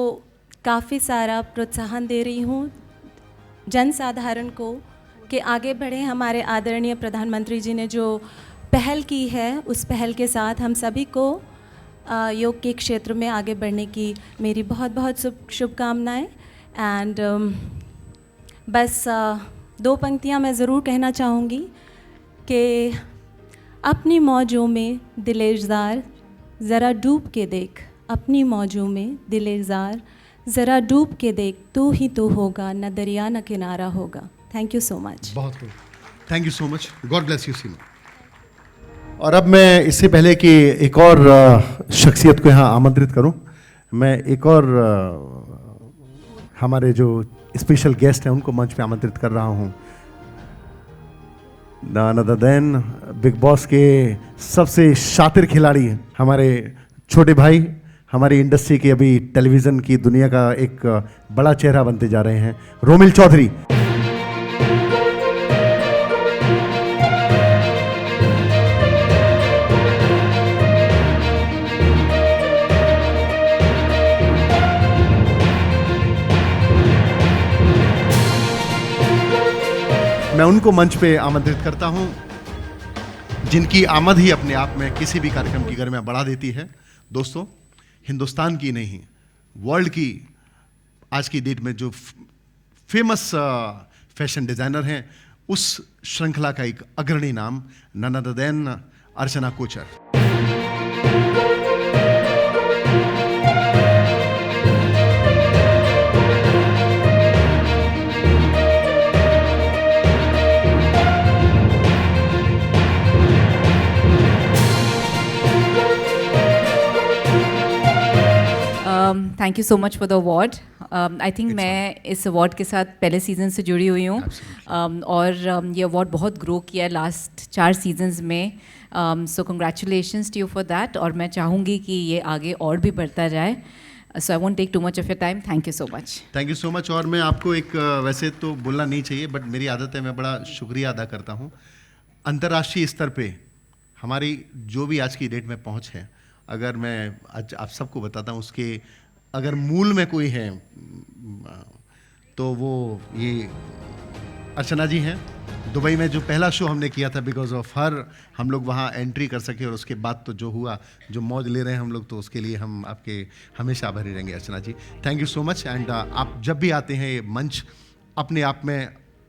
काफ़ी सारा प्रोत्साहन दे रही हूँ जनसाधारण को कि आगे बढ़े। हमारे आदरणीय प्रधानमंत्री जी ने जो पहल की है, उस पहल के साथ हम सभी को योग के क्षेत्र में आगे बढ़ने की मेरी बहुत बहुत शुभकामनाएं। एंड बस 2 पंक्तियां मैं ज़रूर कहना चाहूँगी कि अपनी मौजों में दिलेज़ार ज़रा डूब के देख, अपनी मौजों में दिलेज़ार ज़रा डूब के देख, तू ही तू होगा, न दरिया न किनारा होगा। Thank you so much. बहुत खूब, thank you so much, god bless you Seema. और अब मैं इससे पहले कि एक और शख्सियत को यहाँ आमंत्रित करूँ, मैं एक और हमारे जो स्पेशल गेस्ट हैं उनको मंच पे आमंत्रित कर रहा हूँ। None other than Bigg Boss के सबसे शातिर खिलाड़ी, हमारे छोटे भाई, हमारी इंडस्ट्री के अभी टेलीविज़न की दुनिया का एक बड़ा चेहरा बनते जा रहे हैं, रोमिल चौधरी। मैं उनको मंच पे आमंत्रित करता हूं जिनकी आमद ही अपने आप में किसी भी कार्यक्रम की गरिमा बढ़ा देती है। दोस्तों, हिंदुस्तान की नहीं, वर्ल्ड की आज की डेट में जो फेमस फैशन डिज़ाइनर हैं, उस श्रृंखला का एक अग्रणी नाम none other than Archana Kochar. Thank you so much for the award. I think मैं इस अवार्ड के साथ पहले सीज़न से जुड़ी हुई हूँ और ये अवार्ड बहुत ग्रो किया है लास्ट 4 सीजन्स में। So congratulations to you for that, और मैं चाहूँगी कि ये आगे और भी बढ़ता जाए। So I won't take too much of your time. Thank you so much. Thank you so much. और मैं आपको एक वैसे तो बोलना नहीं चाहिए, बट मेरी आदत है, मैं बड़ा शुक्रिया अदा करता हूँ। अंतर्राष्ट्रीय स्तर पे हमारी जो भी आज की डेट में पहुँच है, अगर मैं आज आप सबको बताता हूँ, उसके अगर मूल में कोई है तो वो ये अर्चना जी हैं। दुबई में जो पहला शो हमने किया था, बिकॉज ऑफ हर हम लोग वहाँ एंट्री कर सके, और उसके बाद तो जो हुआ, जो मौज ले रहे हैं हम लोग, तो उसके लिए हम आपके हमेशा आभारी रहेंगे Archana ji. Thank you so much. And आप जब भी आते हैं, ये मंच अपने आप में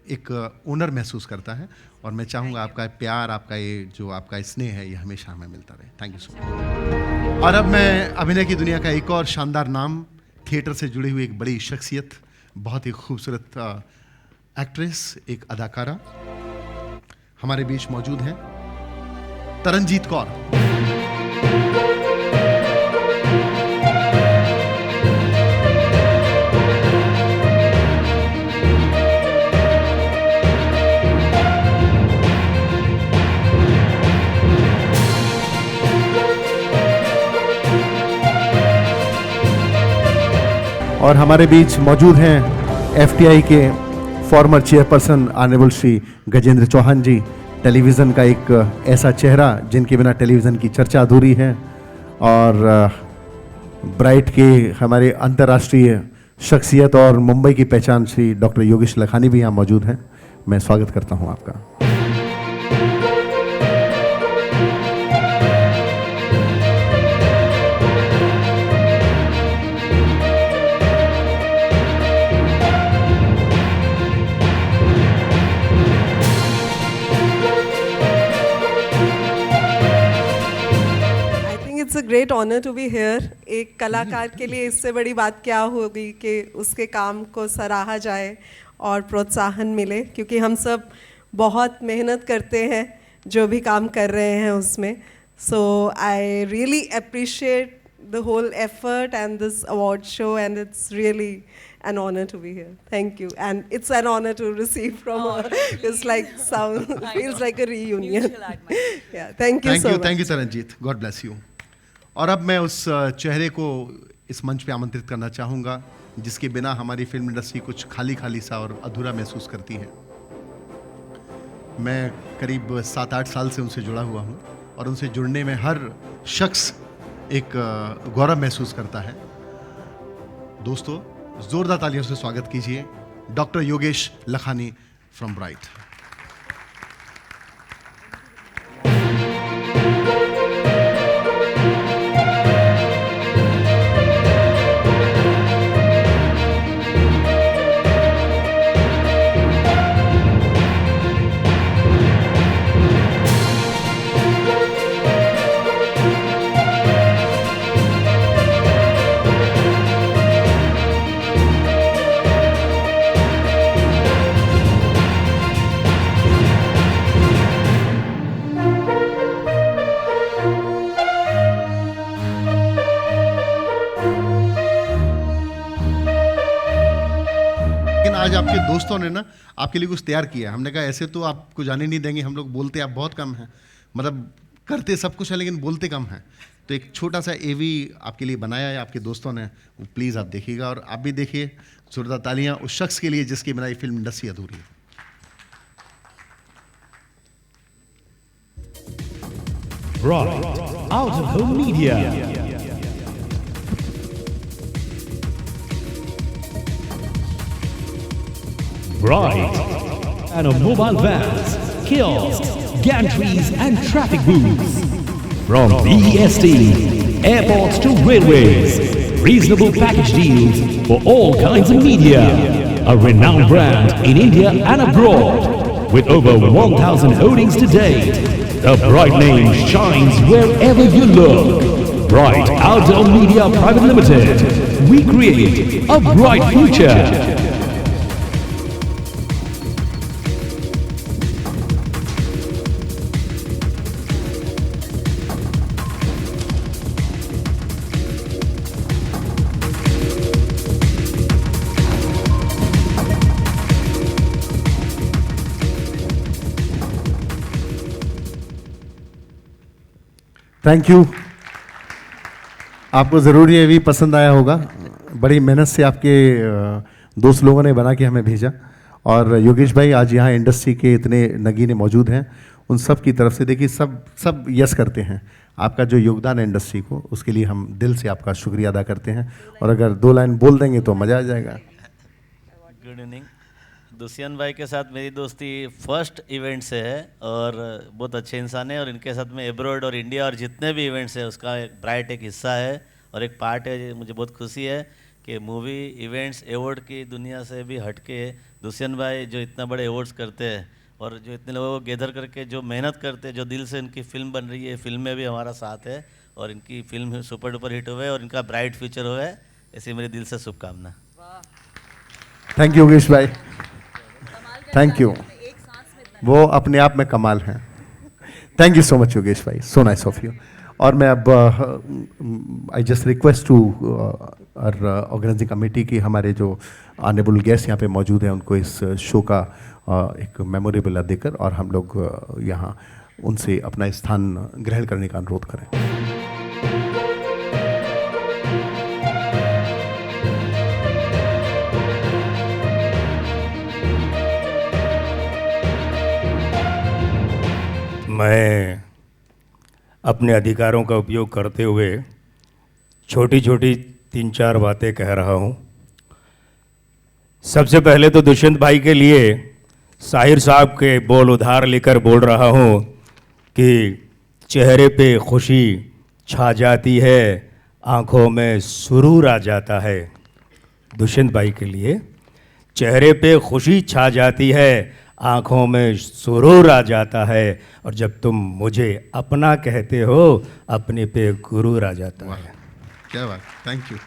एक ओनर महसूस करता है, और मैं चाहूँगा आपका प्यार, आपका ये जो आपका स्नेह है, ये हमेशा हमें मिलता रहे। Thank you so much. और अब मैं अभिनय की दुनिया का एक और शानदार नाम, थिएटर से जुड़ी हुई एक बड़ी शख्सियत, बहुत ही खूबसूरत एक्ट्रेस, एक अदाकारा हमारे बीच मौजूद हैं, तरनजीत कौर। और हमारे बीच मौजूद हैं एफटीआई के former chairperson honourable Shri Gajendra Chauhan ji, television का एक ऐसा चेहरा जिनके बिना टेलीविज़न की चर्चा अधूरी है। और ब्राइट के हमारे अंतर्राष्ट्रीय शख्सियत और मुंबई की पहचान श्री डॉक्टर योगेश लखानी भी यहाँ मौजूद हैं। मैं स्वागत करता हूँ आपका। It's a great honour to be here. एक कलाकार के लिए इससे बड़ी बात क्या होगी कि उसके काम को सराहा जाए और प्रोत्साहन मिले, क्योंकि हम सब बहुत मेहनत करते हैं जो भी काम कर रहे हैं उसमें। So I really appreciate the whole effort and this award show, and it's really an honor to be here. Thank you, and it's an honor to receive from her. It's like feels like a reunion. Yeah, thank you so much. Thank you Taranjeet. God bless you. और अब मैं उस चेहरे को इस मंच पे आमंत्रित करना चाहूँगा जिसके बिना हमारी फिल्म इंडस्ट्री कुछ खाली खाली सा और अधूरा महसूस करती है। मैं करीब 7-8 साल से उनसे जुड़ा हुआ हूँ, और उनसे जुड़ने में हर शख्स एक गौरव महसूस करता है। दोस्तों, जोरदार तालियों से स्वागत कीजिए doctor Yogesh Lakhani from bright. आज आपके दोस्तों ने ना आपके लिए कुछ तैयार किया है। हमने कहा ऐसे तो आपको जाने नहीं देंगे, हम लोग बोलते आप बहुत कम हैं, मतलब करते सब कुछ है लेकिन बोलते कम हैं। तो एक छोटा सा एवी आपके लिए बनाया है आपके दोस्तों ने, वो प्लीज़ आप देखिएगा और आप भी देखिए। जोरदार तालियां उस शख्स के लिए जिसकी बिना ये फिल्म इंडस्ट्री अधूरी है। Right, out of home media. Right, and on mobile vans, kiosks, gantries and traffic booths. From BEST, airports to railways, reasonable package deals for all kinds of media. A renowned brand in India and abroad with over 1,000 holdings to date. The Bright name shines wherever you look. Bright Outdoor Media Private Limited. We create a bright future. Thank you. आपको ज़रूर ये भी पसंद आया होगा। बड़ी मेहनत से आपके दोस्त लोगों ने बना के हमें भेजा। और योगेश भाई आज यहाँ इंडस्ट्री के इतने नगीने मौजूद हैं, उन सब की तरफ से देखिए सब यस करते हैं। आपका जो योगदान है इंडस्ट्री को, उसके लिए हम दिल से आपका शुक्रिया अदा करते हैं। और अगर 2 लाइन बोल देंगे तो मज़ा आ जाएगा। Good evening. दुष्यंत भाई के साथ मेरी दोस्ती फर्स्ट इवेंट से है और बहुत अच्छे इंसान है और इनके साथ में एब्रॉड और इंडिया और जितने भी इवेंट्स है उसका एक ब्राइट एक हिस्सा है और एक पार्ट है। मुझे बहुत खुशी है कि मूवी इवेंट्स अवार्ड की दुनिया से भी हटके दुष्यंत भाई जो इतना बड़े अवार्ड्स करते हैं और जो इतने लोगों को गैदर करके जो मेहनत करते हैं, जो दिल से इनकी फिल्म बन रही है, फिल्म में भी हमारा साथ है और इनकी फिल्म सुपर डुपर हिट हुए और इनका ब्राइट फ्यूचर हुए, ऐसी मेरी दिल से शुभकामना। थैंक यू योगेश भाई, थैंक यू। वो अपने आप में कमाल हैं। Thank you so much Yogesh भाई, सो नाइस ऑफ यू। और मैं अब I just request to organizing committee की हमारे जो ऑनरेबल गेस्ट यहाँ पे मौजूद हैं उनको इस शो का एक मेमोरेबल देकर और हम लोग यहाँ उनसे अपना स्थान ग्रहण करने का अनुरोध करें। मैं अपने अधिकारों का उपयोग करते हुए छोटी छोटी 3-4 बातें कह रहा हूँ। सबसे पहले तो दुष्यंत भाई के लिए साहिर साहब के बोल उधार लेकर बोल रहा हूँ कि चेहरे पे खुशी छा जाती है, आँखों में सुरूर आ जाता है। दुष्यंत भाई के लिए चेहरे पे खुशी छा जाती है, आँखों में सुरूर आ जाता है और जब तुम मुझे अपना कहते हो अपने पे गुरूर आ जाता है। क्या बात, थैंक यू।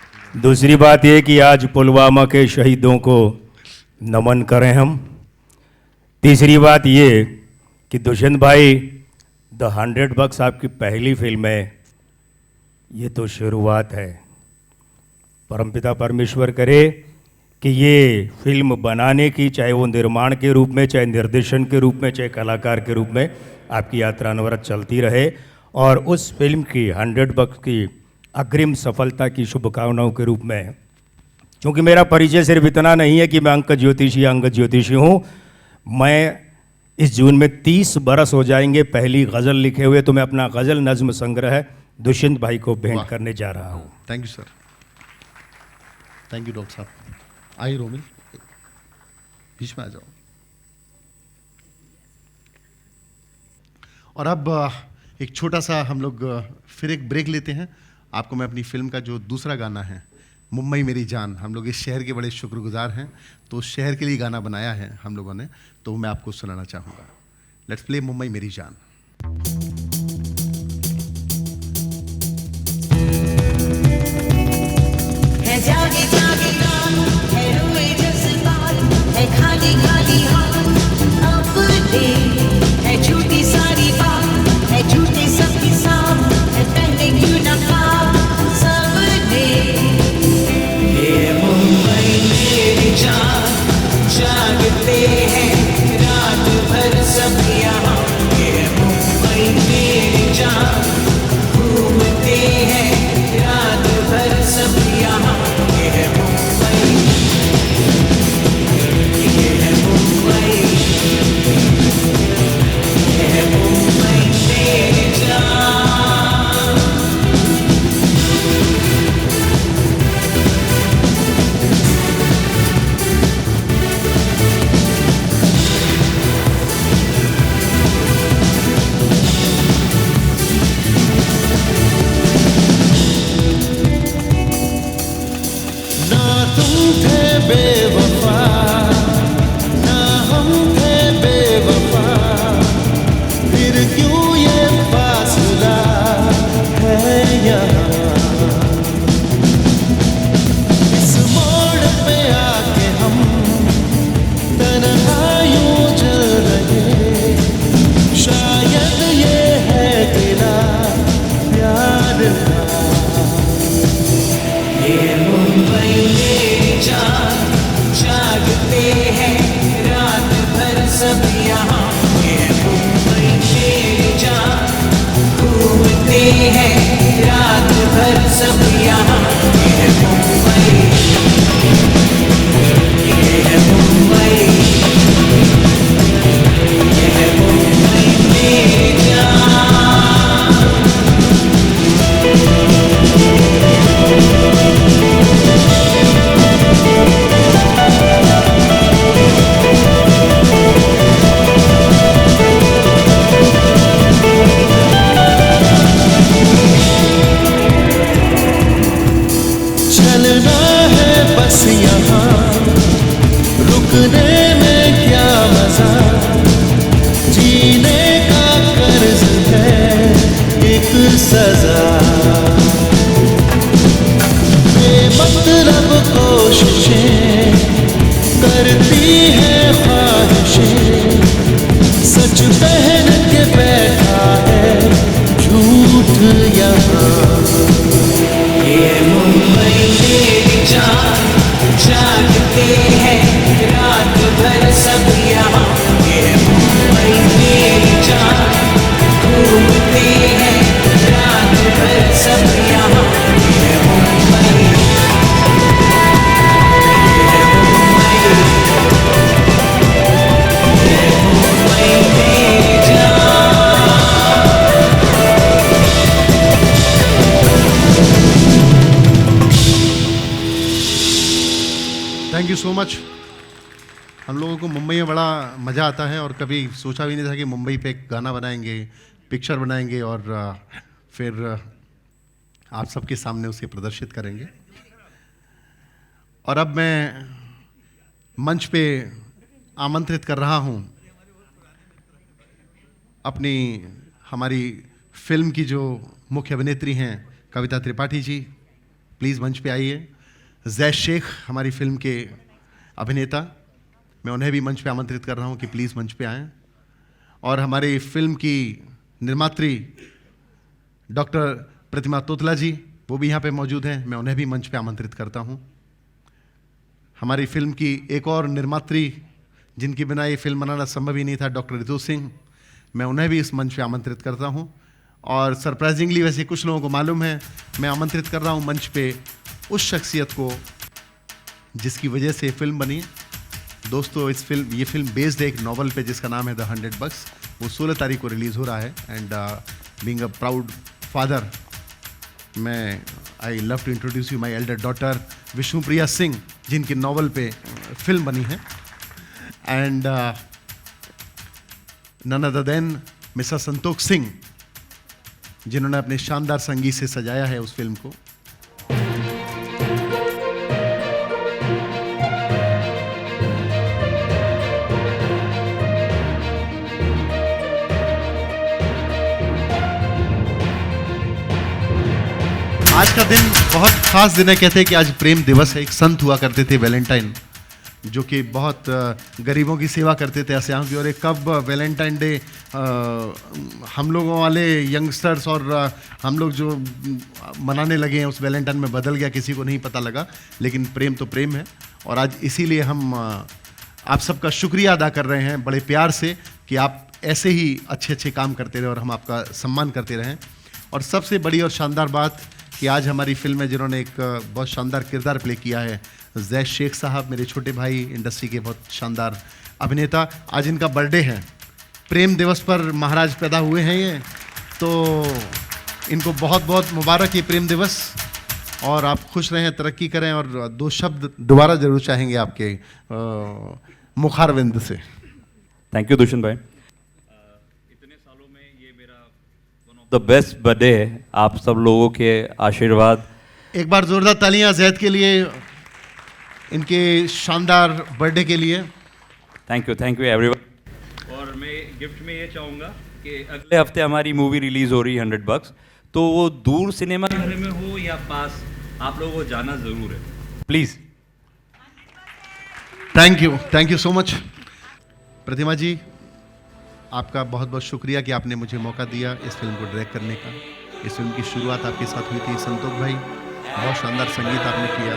दूसरी बात ये कि आज पुलवामा के शहीदों को नमन करें हम। तीसरी बात ये कि दुष्यंत भाई द 100 बक्स आपकी पहली फिल्म है, ये तो शुरुआत है। परमपिता परमेश्वर करे कि ये फिल्म बनाने की, चाहे वो निर्माण के रूप में, चाहे निर्देशन के रूप में, चाहे कलाकार के रूप में, आपकी यात्रा अनवरत चलती रहे और उस फिल्म की 100 बक्स की अग्रिम सफलता की शुभकामनाओं के रूप में, क्योंकि मेरा परिचय सिर्फ इतना नहीं है कि मैं अंक ज्योतिषी या अंग ज्योतिषी हूँ, मैं इस जून में 30 बरस हो जाएंगे पहली गज़ल लिखे हुए, तो मैं अपना गज़ल नज़्म संग्रह दुष्यंत भाई को भेंट करने जा रहा हूँ। Thank you sir, thank you doctor साहब। आई रोमिल, बीच में आ जाओ। और अब एक छोटा सा हम लोग फिर एक ब्रेक लेते हैं। आपको मैं अपनी फिल्म का जो दूसरा गाना है मुंबई मेरी जान, हम लोग इस शहर के बड़े शुक्रगुजार हैं, तो उस शहर के लिए गाना बनाया है हम लोगों ने, तो मैं आपको सुनाना चाहूँगा। लेट्स प्ले मुंबई मेरी जान। है जागे जागे रात, है रोए जज्बात, है खाली खाली हाथ अपने, है झूठी सारी बात, है झूठे सबके साथ, है पहले क्यों न कहा सबने। ये मुंबई मेरी जान, हैं रात भर सब यहाँ। ये है मुंबई, ये है मुंबई, ये है मुंबई मेरी जान। चलना है बस यहाँ, रुकने में क्या मजा, जीने का कर्ज है एक सजा। बेमतलब कोशिशें करती है ख्वाहिशें, सच पहन के बैठा है झूठ यहाँ। ये मुंबई मेरी जान, जागते हैं रात भर सब यहाँ। ये मुंबई मेरी जान, घूमते हैं रात भर सब यहाँ। ये मुंबई, ये मुंबई, ये मुंबई मेरी जान। Thank you so much. हम लोगों को मुंबई में बड़ा मज़ा आता है और कभी सोचा भी नहीं था कि मुंबई पे एक गाना बनाएंगे, पिक्चर बनाएंगे और फिर आप सबके सामने उसे प्रदर्शित करेंगे। और अब मैं मंच पे आमंत्रित कर रहा हूँ अपनी हमारी फिल्म की जो मुख्य अभिनेत्री हैं कविता त्रिपाठी जी, प्लीज़ मंच पे आइए। जैद शेख हमारी फिल्म के अभिनेता, मैं उन्हें भी मंच पे आमंत्रित कर रहा हूं कि प्लीज़ मंच पे आएं। और हमारी फिल्म की निर्मात्री डॉक्टर प्रतिमा तोतला जी, वो भी यहाँ पे मौजूद हैं, मैं उन्हें भी मंच पे आमंत्रित करता हूं। हमारी फिल्म की एक और निर्मात्री जिनकी बिना ये फिल्म बनाना संभव ही नहीं था, डॉक्टर रितु सिंह, मैं उन्हें भी इस मंच पे आमंत्रित करता हूं। और सरप्राइजिंगली, वैसे कुछ लोगों को मालूम है, मैं आमंत्रित कर रहा हूं मंच पे उस शख्सियत को जिसकी वजह से फिल्म बनी। दोस्तों, ये फिल्म बेस्ड है एक नॉवल पे जिसका नाम है द 100 बक्स। वो 16 तारीख को रिलीज़ हो रहा है। And being a proud father, मैं I love to introduce you my elder daughter Vishnupriya Singh, जिनकी नॉवल पे फिल्म बनी है। And none other than mister Santosh Singh, जिन्होंने अपने शानदार संगीत से सजाया है उस फिल्म को। आज का दिन बहुत खास दिन है। कहते हैं कि आज प्रेम दिवस है। एक संत हुआ करते थे वैलेंटाइन, जो कि बहुत गरीबों की सेवा करते थे आसियाओं की। और एक कब वैलेंटाइन डे हम लोगों वाले यंगस्टर्स और हम लोग जो मनाने लगे हैं उस वैलेंटाइन में बदल गया, किसी को नहीं पता लगा। लेकिन प्रेम तो प्रेम है। और आज इसीलिए हम आप सबका शुक्रिया अदा कर रहे हैं बड़े प्यार से कि आप ऐसे ही अच्छे अच्छे काम करते रहे और हम आपका सम्मान करते रहें। और सबसे बड़ी और शानदार बात कि आज हमारी फिल्म में जिन्होंने एक बहुत शानदार किरदार प्ले किया है, जैद शेख साहब, मेरे छोटे भाई, इंडस्ट्री के बहुत शानदार अभिनेता। आज इनका बर्थडे है। प्रेम दिवस पर महाराज पैदा हुए हैं ये, तो इनको बहुत बहुत मुबारक ये प्रेम दिवस। और आप खुश रहें, तरक्की करें। और 2 शब्द दोबारा जरूर चाहेंगे आपके मुखारविंद से। थैंक यू दुष्यंत भाई। इतने सालों में ये मेरा one of the best birthday है। आप सब लोगों के आशीर्वाद। एक बार जोरदार तालियां जैद के लिए, इनके शानदार बर्थडे के लिए। Thank you everyone. और मैं गिफ्ट में ये चाहूँगा कि अगले हफ्ते हमारी मूवी रिलीज़ हो रही है 100 बक्स, तो वो दूर सिनेमा घर में हो या पास, आप लोगों को जाना ज़रूर है, please. Thank you so much. Pratima ji, आपका बहुत बहुत शुक्रिया कि आपने मुझे मौका दिया इस फिल्म को डायरेक्ट करने का। इस फिल्म की शुरुआत आपके साथ हुई थी संतोष भाई, बहुत शानदार संगीत आपने किया।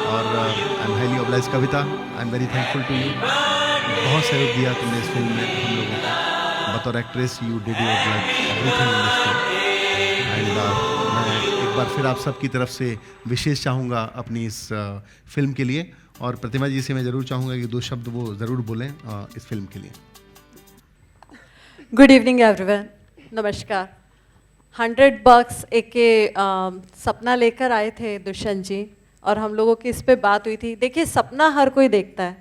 और I am highly obliged Kavita, I am very thankful to you. बहुत सहयोग दिया तुमने इस फिल्म में हम लोगों को। बतौर actress you did your everything in this film. And मैं एक बार फिर आप सबकी तरफ से विशेष चाहूँगा अपनी इस फिल्म के लिए, और प्रतिमा जी से मैं ज़रूर चाहूँगा कि 2 शब्द वो ज़रूर बोलें इस फिल्म के लिए। गुड इवनिंग एवरीवन, नमस्कार। 100 bucks एक सपना लेकर आए थे दुष्यंत जी, और हम लोगों की इस पे बात हुई थी। देखिए, सपना हर कोई देखता है,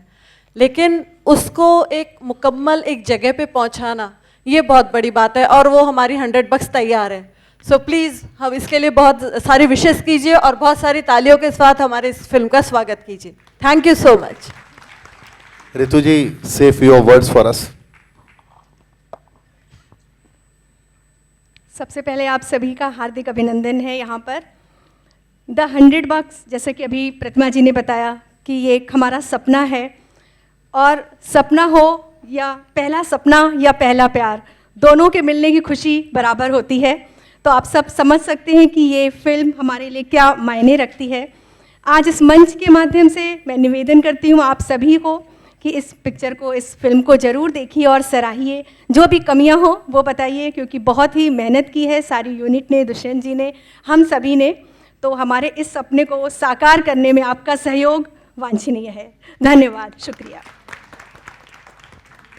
लेकिन उसको एक मुकम्मल एक जगह पे पहुंचाना ये बहुत बड़ी बात है, और वो हमारी 100 bucks तैयार है। सो प्लीज़ हम इसके लिए बहुत सारी विशेष कीजिए और बहुत सारी तालियों के साथ हमारे इस फिल्म का स्वागत कीजिए। Thank you so much. Ritu ji, से फ्यू वर्ड्स फॉर अस। सबसे पहले आप सभी का हार्दिक अभिनंदन है यहाँ पर। द 100 bucks, जैसे कि अभी प्रतिमा जी ने बताया कि ये एक हमारा सपना है, और सपना हो या पहला सपना या पहला प्यार, दोनों के मिलने की खुशी बराबर होती है। तो आप सब समझ सकते हैं कि ये फिल्म हमारे लिए क्या मायने रखती है। आज इस मंच के माध्यम से मैं निवेदन करती हूँ आप सभी को कि इस पिक्चर को, इस फिल्म को ज़रूर देखिए और सराहिए। जो भी कमियां हो वो बताइए, क्योंकि बहुत ही मेहनत की है सारी यूनिट ने, दुष्यंत जी ने, हम सभी ने। तो हमारे इस सपने को साकार करने में आपका सहयोग वांछनीय है। धन्यवाद, शुक्रिया।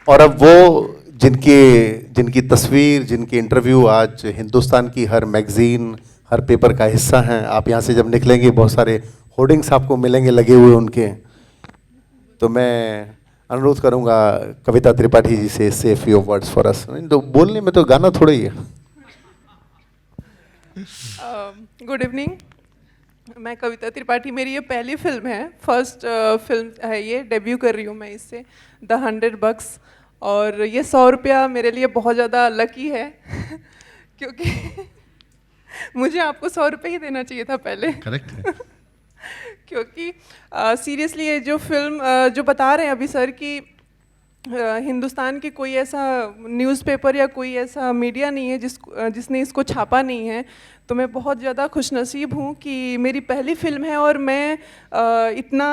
और अब वो जिनकी तस्वीर, जिनकी इंटरव्यू आज हिंदुस्तान की हर मैगजीन, हर पेपर का हिस्सा हैं, आप यहाँ से जब निकलेंगे बहुत सारे होर्डिंग्स आपको मिलेंगे लगे हुए उनके। तो मैं अनुरोध करूँगा कविता त्रिपाठी जी से फ्यू वर्ड्स फॉर अस। तो बोलने में तो गाना थोड़ा ही है। गुड इवनिंग, मैं कविता त्रिपाठी, मेरी ये पहली फिल्म है, फर्स्ट फिल्म है ये, डेब्यू कर रही हूँ मैं इससे, द 100 bucks। और ये 100 रुपया मेरे लिए बहुत ज़्यादा लकी है क्योंकि मुझे आपको 100 रुपये ही देना चाहिए था पहले। करेक्ट है। क्योंकि सीरियसली ये जो फिल्म जो बता रहे हैं अभी सर कि हिंदुस्तान की कोई ऐसा न्यूज़पेपर या कोई ऐसा मीडिया नहीं है जिसने इसको छापा नहीं है। तो मैं बहुत ज़्यादा खुशनसीब हूँ कि मेरी पहली फिल्म है और मैं इतना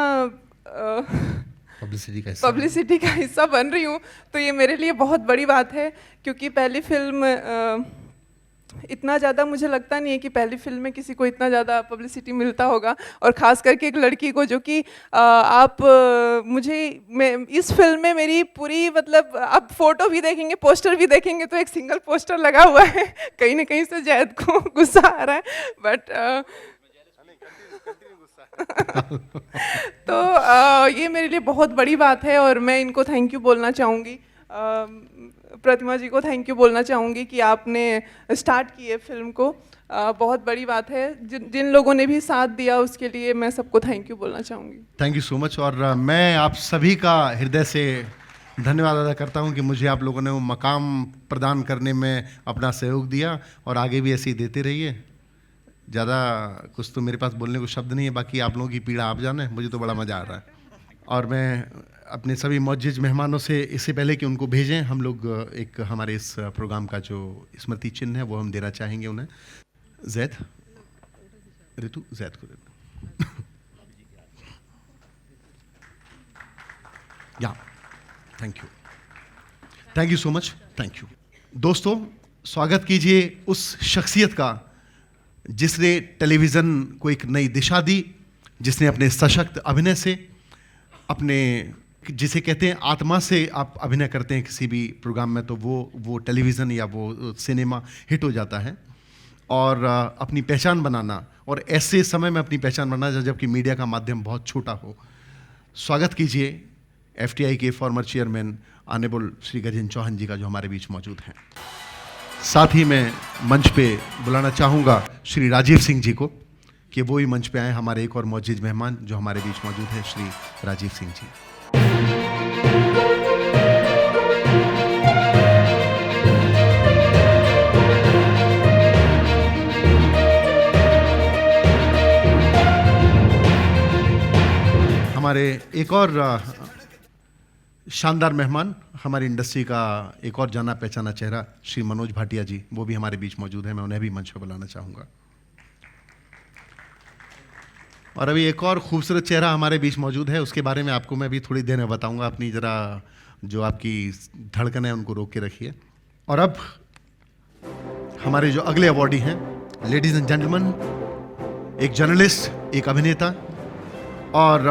पब्लिसिटी का हिस्सा बन रही हूँ। तो ये मेरे लिए बहुत बड़ी बात है, क्योंकि पहली फिल्म इतना ज़्यादा मुझे लगता नहीं है कि पहली फिल्म में किसी को इतना ज़्यादा पब्लिसिटी मिलता होगा, और ख़ास करके एक लड़की को, जो कि मैं इस फिल्म में मेरी पूरी, मतलब आप फोटो भी देखेंगे, पोस्टर भी देखेंगे तो एक सिंगल पोस्टर लगा हुआ है। कहीं ना कहीं से जैद को गुस्सा आ रहा है, बट तो ये मेरे लिए बहुत बड़ी बात है, और मैं इनको थैंक यू बोलना चाहूँगी, प्रतिमा जी को थैंक यू बोलना चाहूँगी कि आपने स्टार्ट की है फिल्म को। बहुत बड़ी बात है। जिन लोगों ने भी साथ दिया उसके लिए मैं सबको थैंक यू बोलना चाहूँगी। Thank you so much. और मैं आप सभी का हृदय से धन्यवाद अदा करता हूँ कि मुझे आप लोगों ने वो मकाम प्रदान करने में अपना सहयोग दिया, और आगे भी ऐसे ही देते रहिए। ज़्यादा कुछ तो मेरे पास बोलने को शब्द नहीं है, बाकी आप लोगों की पीड़ा आप जाने, मुझे तो बड़ा मज़ा आ रहा है। और मैं अपने सभी मौजूद मेहमानों से, इससे पहले कि उनको भेजें, हम लोग एक हमारे इस प्रोग्राम का जो स्मृति चिन्ह है वो हम देना चाहेंगे उन्हें। जैद, रितु, जैद को देना। या, thank you so much, thank you. दोस्तों, स्वागत कीजिए उस शख्सियत का जिसने टेलीविज़न को एक नई दिशा दी, जिसने अपने सशक्त अभिनय से, अपने जिसे कहते हैं आत्मा से आप अभिनय करते हैं किसी भी प्रोग्राम में, तो वो टेलीविज़न या वो सिनेमा हिट हो जाता है। और अपनी पहचान बनाना, और ऐसे समय में अपनी पहचान बनाना जबकि मीडिया का माध्यम बहुत छोटा हो। स्वागत कीजिए FTI के former chairman honourable Shri Gajendra Chauhan ji का, जो हमारे बीच मौजूद हैं। साथ ही मैं मंच पे बुलाना चाहूँगा श्री राजीव सिंह जी को, कि वो ही मंच पे आए, हमारे एक और मौजूद मेहमान जो हमारे बीच मौजूद हैं, श्री राजीव सिंह जी। हमारे एक और शानदार मेहमान, हमारी इंडस्ट्री का एक और जाना पहचाना चेहरा श्री मनोज भाटिया जी, वो भी हमारे बीच मौजूद हैं। मैं उन्हें भी मंच पर बुलाना चाहूँगा। और अभी एक और खूबसूरत चेहरा हमारे बीच मौजूद है, उसके बारे में आपको मैं अभी थोड़ी देर में बताऊंगा। अपनी ज़रा जो आपकी धड़कन है उनको रोक के रखिए। और अब हमारे जो अगले अवॉर्डी हैं, लेडीज एंड जेंटलमैन, एक जर्नलिस्ट, एक अभिनेता और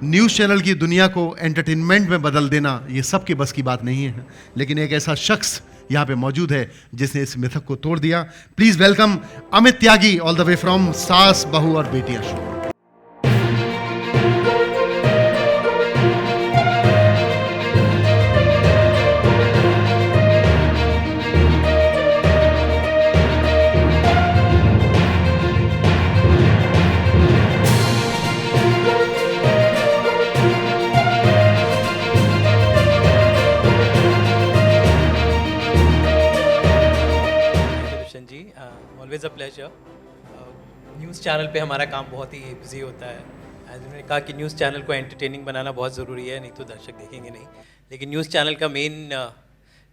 न्यूज़ चैनल की दुनिया को एंटरटेनमेंट में बदल देना ये सबके बस की बात नहीं है, लेकिन एक ऐसा शख्स यहाँ पे मौजूद है जिसने इस मिथक को तोड़ दिया। Please welcome Amit Tyagi all the way from सास बहू और बेटियां show. Always a pleasure. News channel पे हमारा काम बहुत ही बिजी होता है। एज उन्होंने कहा कि न्यूज़ चैनल को एंटरटेनिंग बनाना बहुत ज़रूरी है, नहीं तो दर्शक देखेंगे नहीं। लेकिन न्यूज़ चैनल का मेन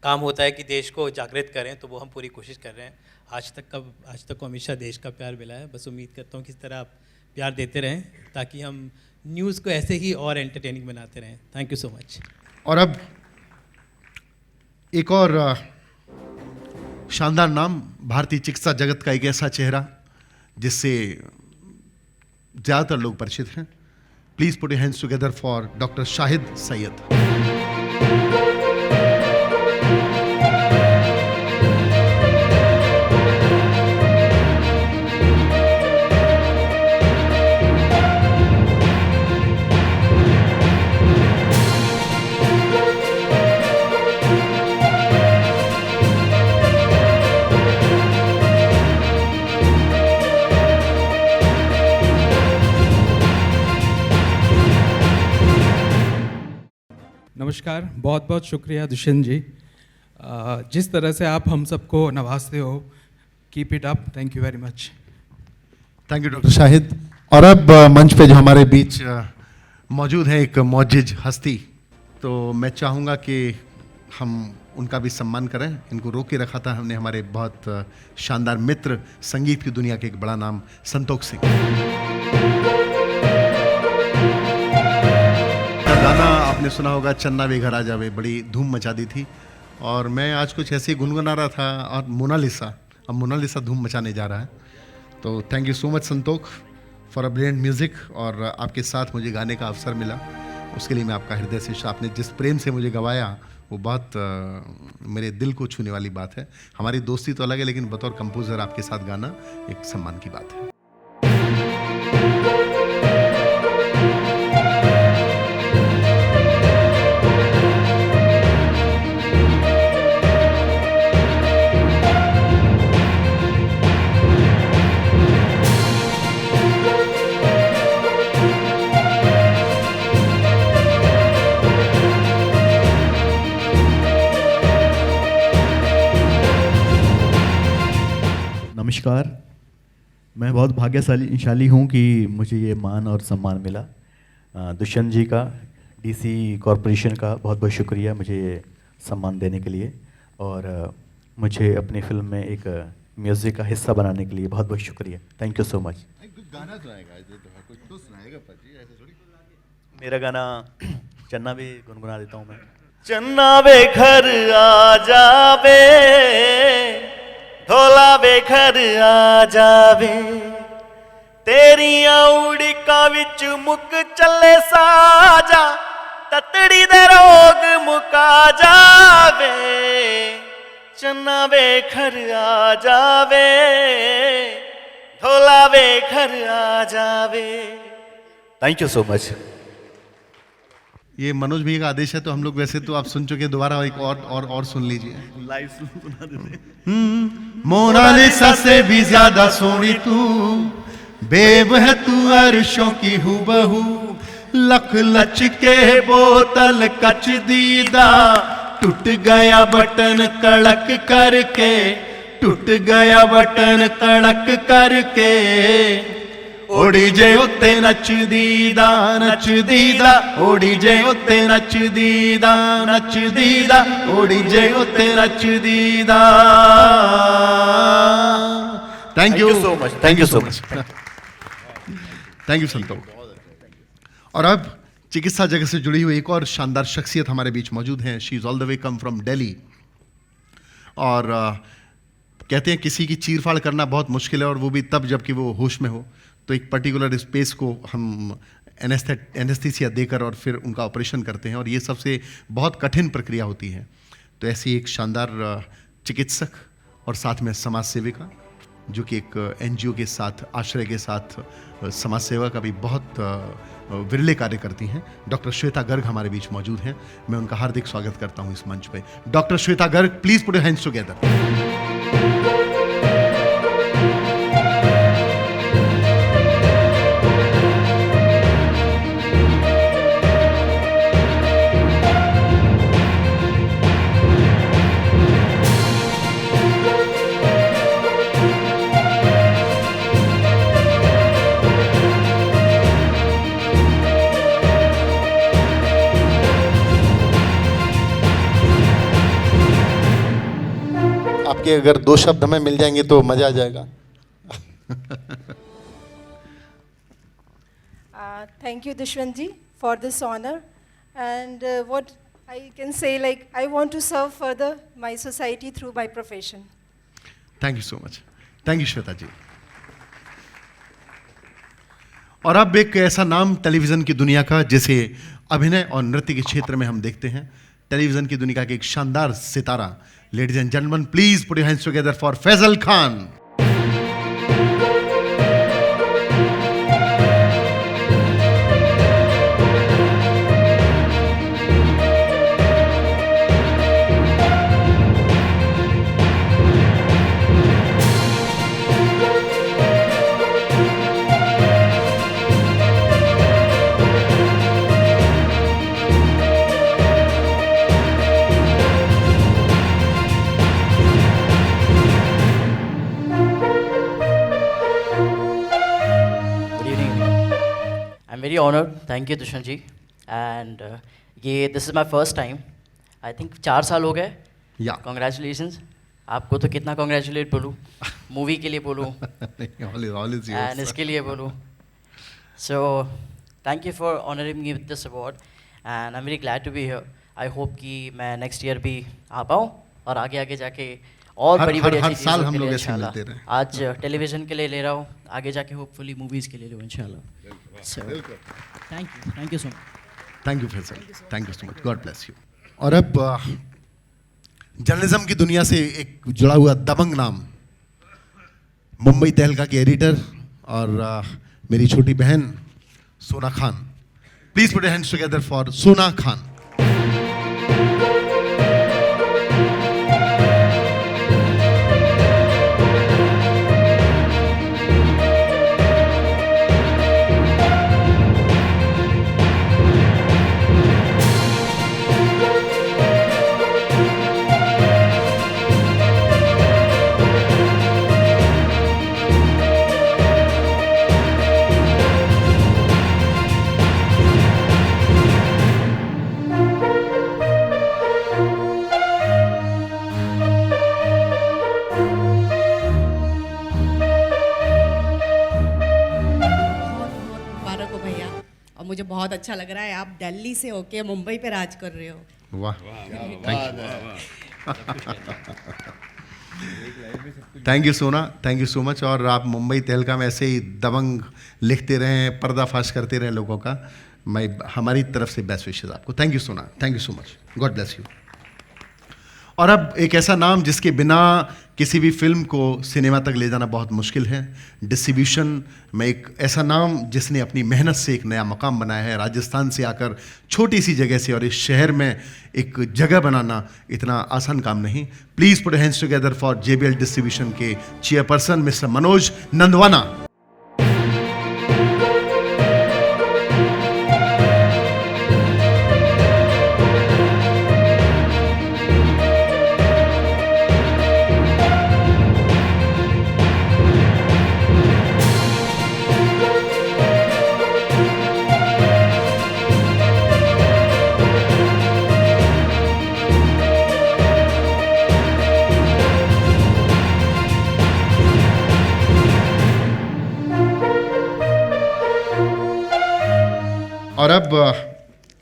काम होता है कि देश को जागृत करें, तो वो हम पूरी कोशिश कर रहे हैं। आज तक को हमेशा देश का प्यार मिला है। बस उम्मीद करता हूँ कि इस तरह आप प्यार देते रहें ताकि हम न्यूज़ को ऐसे ही और एंटरटेनिंग बनाते रहें। Thank you so much. और अब एक और शानदार नाम, भारतीय चिकित्सा जगत का एक ऐसा चेहरा जिससे ज़्यादातर लोग परिचित हैं। Please put your hands together for doctor Shahid Syed. नमस्कार, बहुत बहुत शुक्रिया दुष्यंत जी, जिस तरह से आप हम सबको नवाजते हो। Keep it up. Thank you very much. Thank you doctor Shahid. और अब मंच पे जो हमारे बीच मौजूद है एक मौजिज हस्ती, तो मैं चाहूँगा कि हम उनका भी सम्मान करें। इनको रोक के रखा था हमने, हमारे बहुत शानदार मित्र, संगीत की दुनिया के एक बड़ा नाम संतोष सिंह। गाना आपने सुना होगा, चन्ना वे घर आ जावे, बड़ी धूम मचा दी थी। और मैं आज कुछ ऐसे ही गुनगुना रहा था, और मोनालिसा, अब मोनालिसा धूम मचाने जा रहा है। तो thank you so much Santosh for a brilliant music. और आपके साथ मुझे गाने का अवसर मिला, उसके लिए मैं आपका हृदय से, आपने जिस प्रेम से मुझे गवाया वो बहुत मेरे दिल को छूने वाली बात है। हमारी दोस्ती तो अलग है, लेकिन बतौर कंपोज़र आपके साथ गाना एक सम्मान की बात है। नमस्कार, मैं बहुत भाग्यशाली हूँ कि मुझे ये मान और सम्मान मिला। दुष्यंत जी का, डीसी कॉरपोरेशन का बहुत बहुत शुक्रिया मुझे ये सम्मान देने के लिए, और मुझे अपनी फिल्म में एक म्यूज़िक का हिस्सा बनाने के लिए बहुत बहुत शुक्रिया। Thank you so much. गाना सुनाएगा, कुछ तो सुनाएगा पाजी, ऐसे थोड़ी। मेरा गाना चन्ना भी गुनगुना देता हूँ मैं। चन्ना वे घर आ जावे, ढोला वे घर आ जावे, तेरिया उड़िका विच मुक चले साजा, ततड़ी दे रोग मुका जावे, चन्ना वे घर आ जावे, ढोला वे घर आ जावे। Thank you so much. ये मनोज भैया का आदेश है, तो हम लोग वैसे तो आप सुन चुके, दोबारा एक और सुन लीजिए। लाइव सुना देते। मोनालिसा से भी ज्यादा सोनी तू, बेब है तू अर्शों की हूबहू, लख लच के बोतल कच दीदा, टूट गया बटन कड़क करके, टूट गया बटन कड़क करके, ओड़ी जे उत्ते नच दीदा, नच दीदा, ओड़ी जे उत्ते नच दीदा, नच दीदा, ओड़ी जे उत्ते नच दीदा। Thank you so much. Thank you so much. Thank you Santosh. और अब चिकित्सा जगत से जुड़ी हुई एक और शानदार शख्सियत हमारे बीच मौजूद हैं। She is all the way come from Delhi, और कहते हैं किसी की चीरफाड़ करना बहुत मुश्किल है, और वो भी तब जबकि वो होश में हो। तो एक पर्टिकुलर स्पेस को हम एनेस्थीसिया देकर और फिर उनका ऑपरेशन करते हैं, और ये सबसे बहुत कठिन प्रक्रिया होती है। तो ऐसी एक शानदार चिकित्सक और साथ में समाज सेविका, जो कि एक एनजीओ के साथ, आश्रय के साथ समाज सेवा का भी बहुत विरले कार्य करती हैं, डॉक्टर श्वेता गर्ग हमारे बीच मौजूद हैं। मैं उनका हार्दिक स्वागत करता हूं इस मंच पे। Doctor Shweta Garg, please put your hands together. आपके अगर 2 शब्द हमें मिल जाएंगे तो मजा आ जाएगा। Thank you, Dushwant ji, for this honor. And what I can say, like, I want to serve further my society through my profession. Thank you so much. Thank you Shweta ji. और अब एक ऐसा नाम टेलीविजन की दुनिया का, जिसे अभिनय और नृत्य के क्षेत्र में हम देखते हैं, टेलीविजन की दुनिया का एक शानदार सितारा। Ladies and gentleman, please put your hands together for Faizal Khan. Very honored. Thank you, Dushwant ji. And this is my first time. I think 4 साल हो गए. Yeah. Congratulations. आपको तो कितना congratulate बोलूँ? मूवी के लिए बोलूँ? All is yours. And इसके लिए बोलूँ? So, thank you for honoring me with this award. And I'm very glad to be here. I hope कि मैं next year भी आ पाऊँ और आगे आगे जाके और बड़ी-बड़ी अच्छी चीज़ों के लिए इंशाल्लाह। आज टेलीविजन के लिए ले रहा हूँ, आगे जाके होपफुली मूवीज़ के लिए लूँ इंशाल्लाह। So, thank you so much. Thank you Faisal, thank you so much, god bless you. और अब जर्नलिज्म की दुनिया से एक जुड़ा हुआ दबंग नाम, मुंबई तहलका के एडिटर और मेरी छोटी बहन सोना Khan. Please put your hands together for सोना खान। मुझे बहुत अच्छा लग रहा है, आप दिल्ली से होके मुंबई पे राज कर रहे हो। वाह, थैंक यू सोना, थैंक यू सो मच। और आप मुंबई तहलका में ऐसे ही दबंग लिखते रहें, पर्दाफाश करते रहें लोगों का। मैं हमारी तरफ से बेस्ट विशेस आपको। थैंक यू सोना, thank you so much, god bless you. और अब एक ऐसा नाम जिसके बिना किसी भी फिल्म को सिनेमा तक ले जाना बहुत मुश्किल है, डिस्ट्रीब्यूशन में एक ऐसा नाम जिसने अपनी मेहनत से एक नया मकाम बनाया है। राजस्थान से आकर छोटी सी जगह से और इस शहर में एक जगह बनाना इतना आसान काम नहीं। Please put hands together for JBL distribution के चेयरपर्सन मिस्टर मनोज नंदवाना। और अब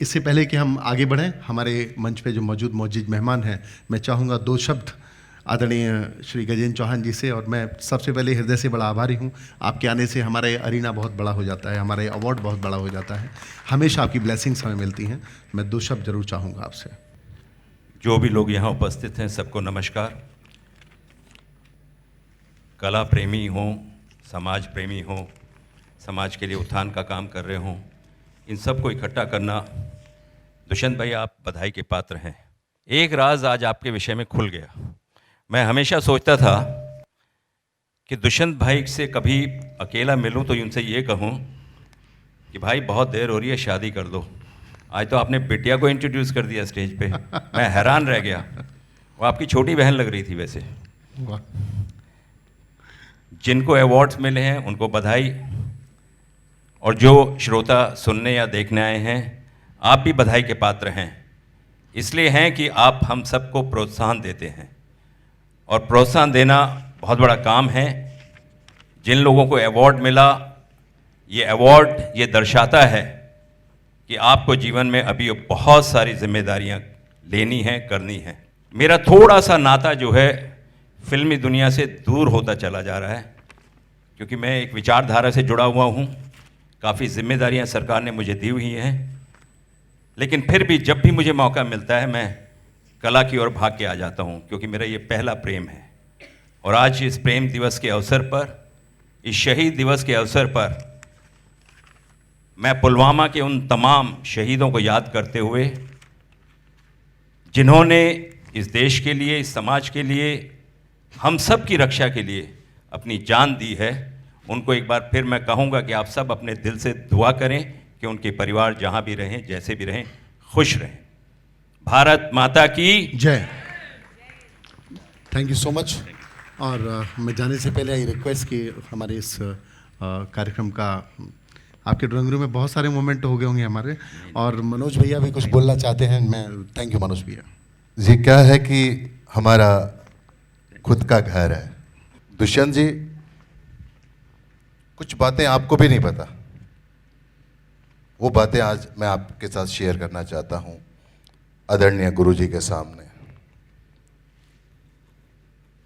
इससे पहले कि हम आगे बढ़ें, हमारे मंच पे जो मौजूद मेहमान हैं, मैं चाहूँगा 2 शब्द आदरणीय श्री गजेंद्र चौहान जी से, और मैं सबसे पहले हृदय से बड़ा आभारी हूँ। आपके आने से हमारे अरीना बहुत बड़ा हो जाता है, हमारे अवार्ड बहुत बड़ा हो जाता है। हमेशा आपकी ब्लेसिंग्स हमें मिलती हैं। मैं 2 शब्द जरूर चाहूँगा आपसे। जो भी लोग यहाँ उपस्थित हैं सबको नमस्कार। कला प्रेमी हों, समाज प्रेमी हों, समाज के लिए उत्थान का काम कर रहे हों, इन सबको इकट्ठा करना, दुष्यंत भाई आप बधाई के पात्र हैं। एक राज आज आपके विषय में खुल गया। मैं हमेशा सोचता था कि दुष्यंत भाई से कभी अकेला मिलूं तो उनसे ये कहूं कि भाई बहुत देर हो रही है, शादी कर दो। आज तो आपने बिटिया को इंट्रोड्यूस कर दिया स्टेज पे, मैं हैरान रह गया। वो आपकी छोटी बहन लग रही थी वैसे। जिनको अवार्ड्स मिले हैं उनको बधाई, और जो श्रोता सुनने या देखने आए हैं आप भी बधाई के पात्र हैं। इसलिए हैं कि आप हम सबको प्रोत्साहन देते हैं, और प्रोत्साहन देना बहुत बड़ा काम है। जिन लोगों को अवार्ड मिला, ये अवार्ड ये दर्शाता है कि आपको जीवन में अभी बहुत सारी जिम्मेदारियां लेनी हैं, करनी हैं। मेरा थोड़ा सा नाता जो है फिल्मी दुनिया से दूर होता चला जा रहा है, क्योंकि मैं एक विचारधारा से जुड़ा हुआ हूँ। काफ़ी जिम्मेदारियां सरकार ने मुझे दी हुई हैं, लेकिन फिर भी जब भी मुझे मौका मिलता है मैं कला की ओर भाग के आ जाता हूँ, क्योंकि मेरा ये पहला प्रेम है। और आज इस प्रेम दिवस के अवसर पर, इस शहीद दिवस के अवसर पर, मैं पुलवामा के उन तमाम शहीदों को याद करते हुए जिन्होंने इस देश के लिए, इस समाज के लिए, हम सब की रक्षा के लिए अपनी जान दी है, उनको एक बार फिर मैं कहूँगा कि आप सब अपने दिल से दुआ करें कि उनके परिवार जहाँ भी रहें, जैसे भी रहें, खुश रहें। भारत माता की जय। Thank you so much. और मैं जाने से पहले आई रिक्वेस्ट कि हमारे इस कार्यक्रम का आपके ड्राइंग रूम में बहुत सारे मोमेंट हो गए होंगे हमारे, और मनोज भैया भी कुछ बोलना चाहते हैं। मैं थैंक यू मनोज भैया जी। क्या है कि हमारा खुद का घर है। दुष्यंत जी, कुछ बातें आपको भी नहीं पता, वो बातें आज मैं आपके साथ शेयर करना चाहता हूं आदरणीय गुरुजी के सामने।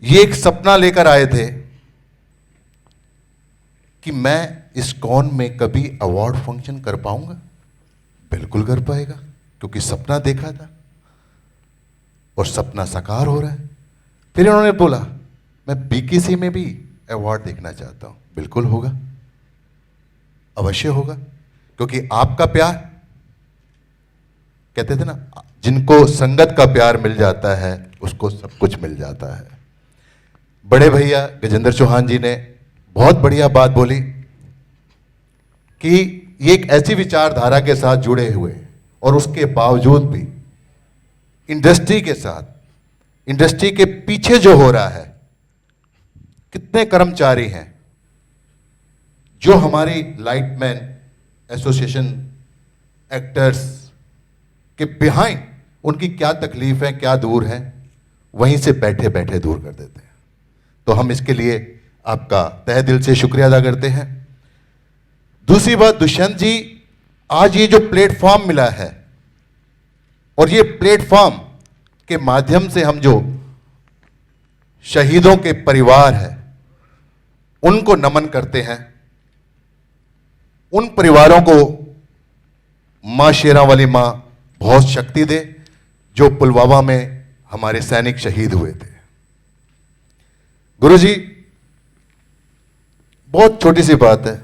ये एक सपना लेकर आए थे कि मैं इस कौन में कभी अवार्ड फंक्शन कर पाऊंगा। बिल्कुल कर पाएगा, क्योंकि सपना देखा था और सपना साकार हो रहा है। फिर उन्होंने बोला मैं बीकेसी में भी अवार्ड देखना चाहता हूं। बिल्कुल होगा, अवश्य होगा, क्योंकि आपका प्यार, कहते थे ना, जिनको संगत का प्यार मिल जाता है उसको सब कुछ मिल जाता है। बड़े भैया गजेंद्र चौहान जी ने बहुत बढ़िया बात बोली कि ये एक ऐसी विचारधारा के साथ जुड़े हुए और उसके बावजूद भी इंडस्ट्री के साथ, इंडस्ट्री के पीछे जो हो रहा है, कितने कर्मचारी हैं जो हमारी लाइटमैन एसोसिएशन, एक्टर्स के बिहाइंड उनकी क्या तकलीफ है, क्या दूर है, वहीं से बैठे बैठे दूर कर देते हैं। तो हम इसके लिए आपका तहे दिल से शुक्रिया अदा करते हैं। दूसरी बात, दुष्यंत जी, आज ये जो प्लेटफॉर्म मिला है और ये प्लेटफॉर्म के माध्यम से हम जो शहीदों के परिवार है उनको नमन करते हैं। उन परिवारों को मां शेरा वाली मां बहुत शक्ति दे जो पुलवामा में हमारे सैनिक शहीद हुए थे। गुरुजी, बहुत छोटी सी बात है,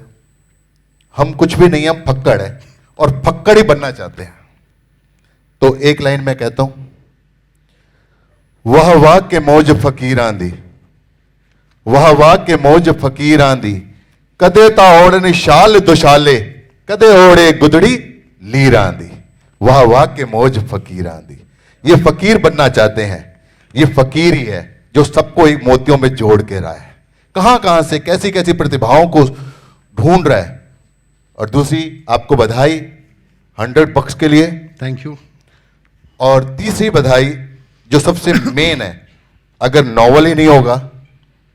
हम कुछ भी नहीं, हम फक्कड़ है और फक्कड़ ही बनना चाहते हैं। तो एक लाइन में कहता हूं, वह वाह के मौज फकीर आंदी, वह वाह के मौज फकीर आंदी, कदे ता ओढ़ने शाल दुशाले, कदे ओढ़े गुदड़ी लीर आंदी। वह वाह के मौज फकीर आंदी। ये फकीर बनना चाहते हैं। ये फकीर ही है जो सबको एक मोतियों में जोड़ के रहा है, कहां कहां से कैसी कैसी प्रतिभाओं को ढूंढ रहा है। और दूसरी, आपको बधाई $100 के लिए, थैंक यू। और तीसरी बधाई जो सबसे मेन है, अगर नॉवल ही नहीं होगा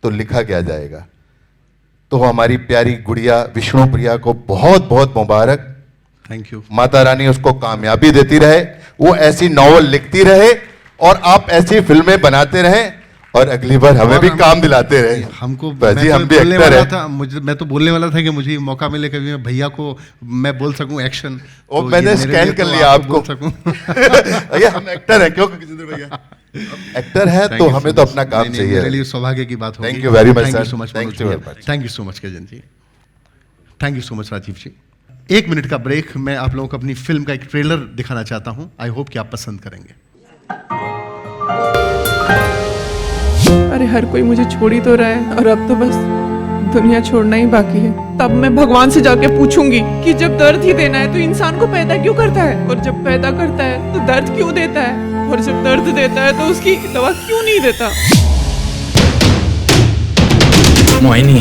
तो लिखा क्या जाएगा। तो हमारी प्यारी गुड़िया विष्णु प्रिया को बहुत बहुत मुबारक। Thank you. माता रानी उसको कामयाबी देती रहे, वो ऐसी नॉवल लिखती रहे और आप ऐसी फिल्में बनाते रहें और अगली बार हमें भी काम दिलाते रहे। हमको जी हम भी एक्टर हैं। मैं तो बोलने वाला था कि मुझे मौका मिले कभी मैं भैया को मैं बोल सकूं एक्शन। वो मैंने स्कैन कर लिया आपको। भैया हम एक्टर हैं, क्यों गजेंद्र भैया एक्टर है तो हमें तो अपना काम चाहिए। मेरे लिए सौभाग्य की बात होगी। Thank you very much sir. Thank you so much. Thank you so much Gajendra ji. Thank you so much Rajiv ji. 1 minute का ब्रेक, मैं आप लोगों को अपनी फिल्म का एक ट्रेलर दिखाना चाहता हूं। आई होप कि आप पसंद करेंगे। अरे हर कोई मुझे छोड़ ही तो रहा है और अब तो बस दुनिया छोड़ना ही बाकी है। तब मैं भगवान से जाके पूछूंगी कि जब दर्द ही देना है तो इंसान को पैदा क्यों करता है, और जब पैदा करता है तो दर्द क्यों देता है, और जब दर्द देता है तो उसकी दवा क्यों नहीं देता। मोहिनी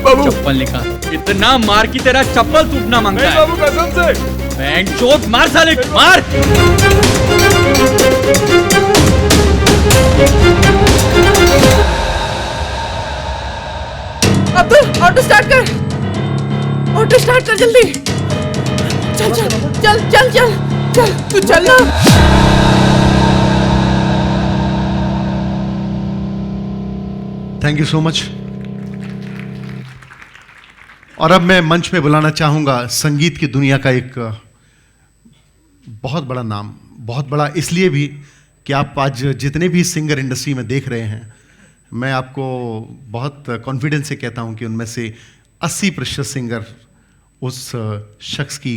चप्पल निकाल। इतना मार की तेरा चप्पल टूटना मांगता है। बाबू कसम से बैंक चोट मार साले मार। अब्दुल ऑटो स्टार्ट कर, ऑटो स्टार्ट कर जल्दी। चल चल चल चल चल चल तू चल ना। Thank you so much. और अब मैं मंच पे बुलाना चाहूंगा संगीत की दुनिया का एक बहुत बड़ा नाम, बहुत बड़ा इसलिए भी कि आप आज जितने भी सिंगर इंडस्ट्री में देख रहे हैं, मैं आपको बहुत कॉन्फिडेंस से कहता हूं कि उनमें से 80% सिंगर उस शख्स की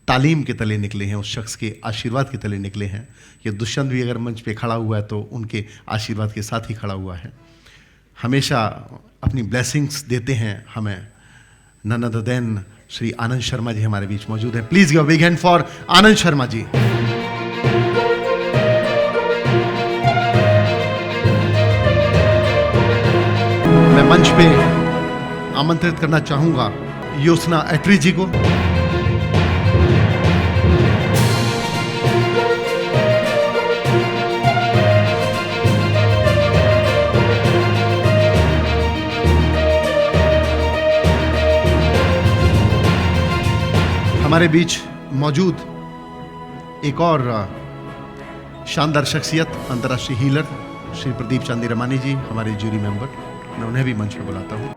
तालीम के तले निकले हैं, उस शख्स के आशीर्वाद के तले निकले हैं। ये दुष्यंत भी अगर मंच पे खड़ा हुआ है तो उनके आशीर्वाद के साथ ही खड़ा हुआ है। हमेशा अपनी ब्लेसिंग्स देते हैं हमें। None other than Shri Anand Sharma ji हमारे बीच मौजूद हैं। Please give a big hand for Anand Sharma ji. मैं मंच पे आमंत्रित करना चाहूंगा योसना एट्री जी को। हमारे बीच मौजूद एक और शानदार शख्सियत, अंतर्राष्ट्रीय हीलर श्री प्रदीप चांदी रमानी जी, हमारे जूरी मेंबर। मैं उन्हें भी मंच पे बुलाता हूं।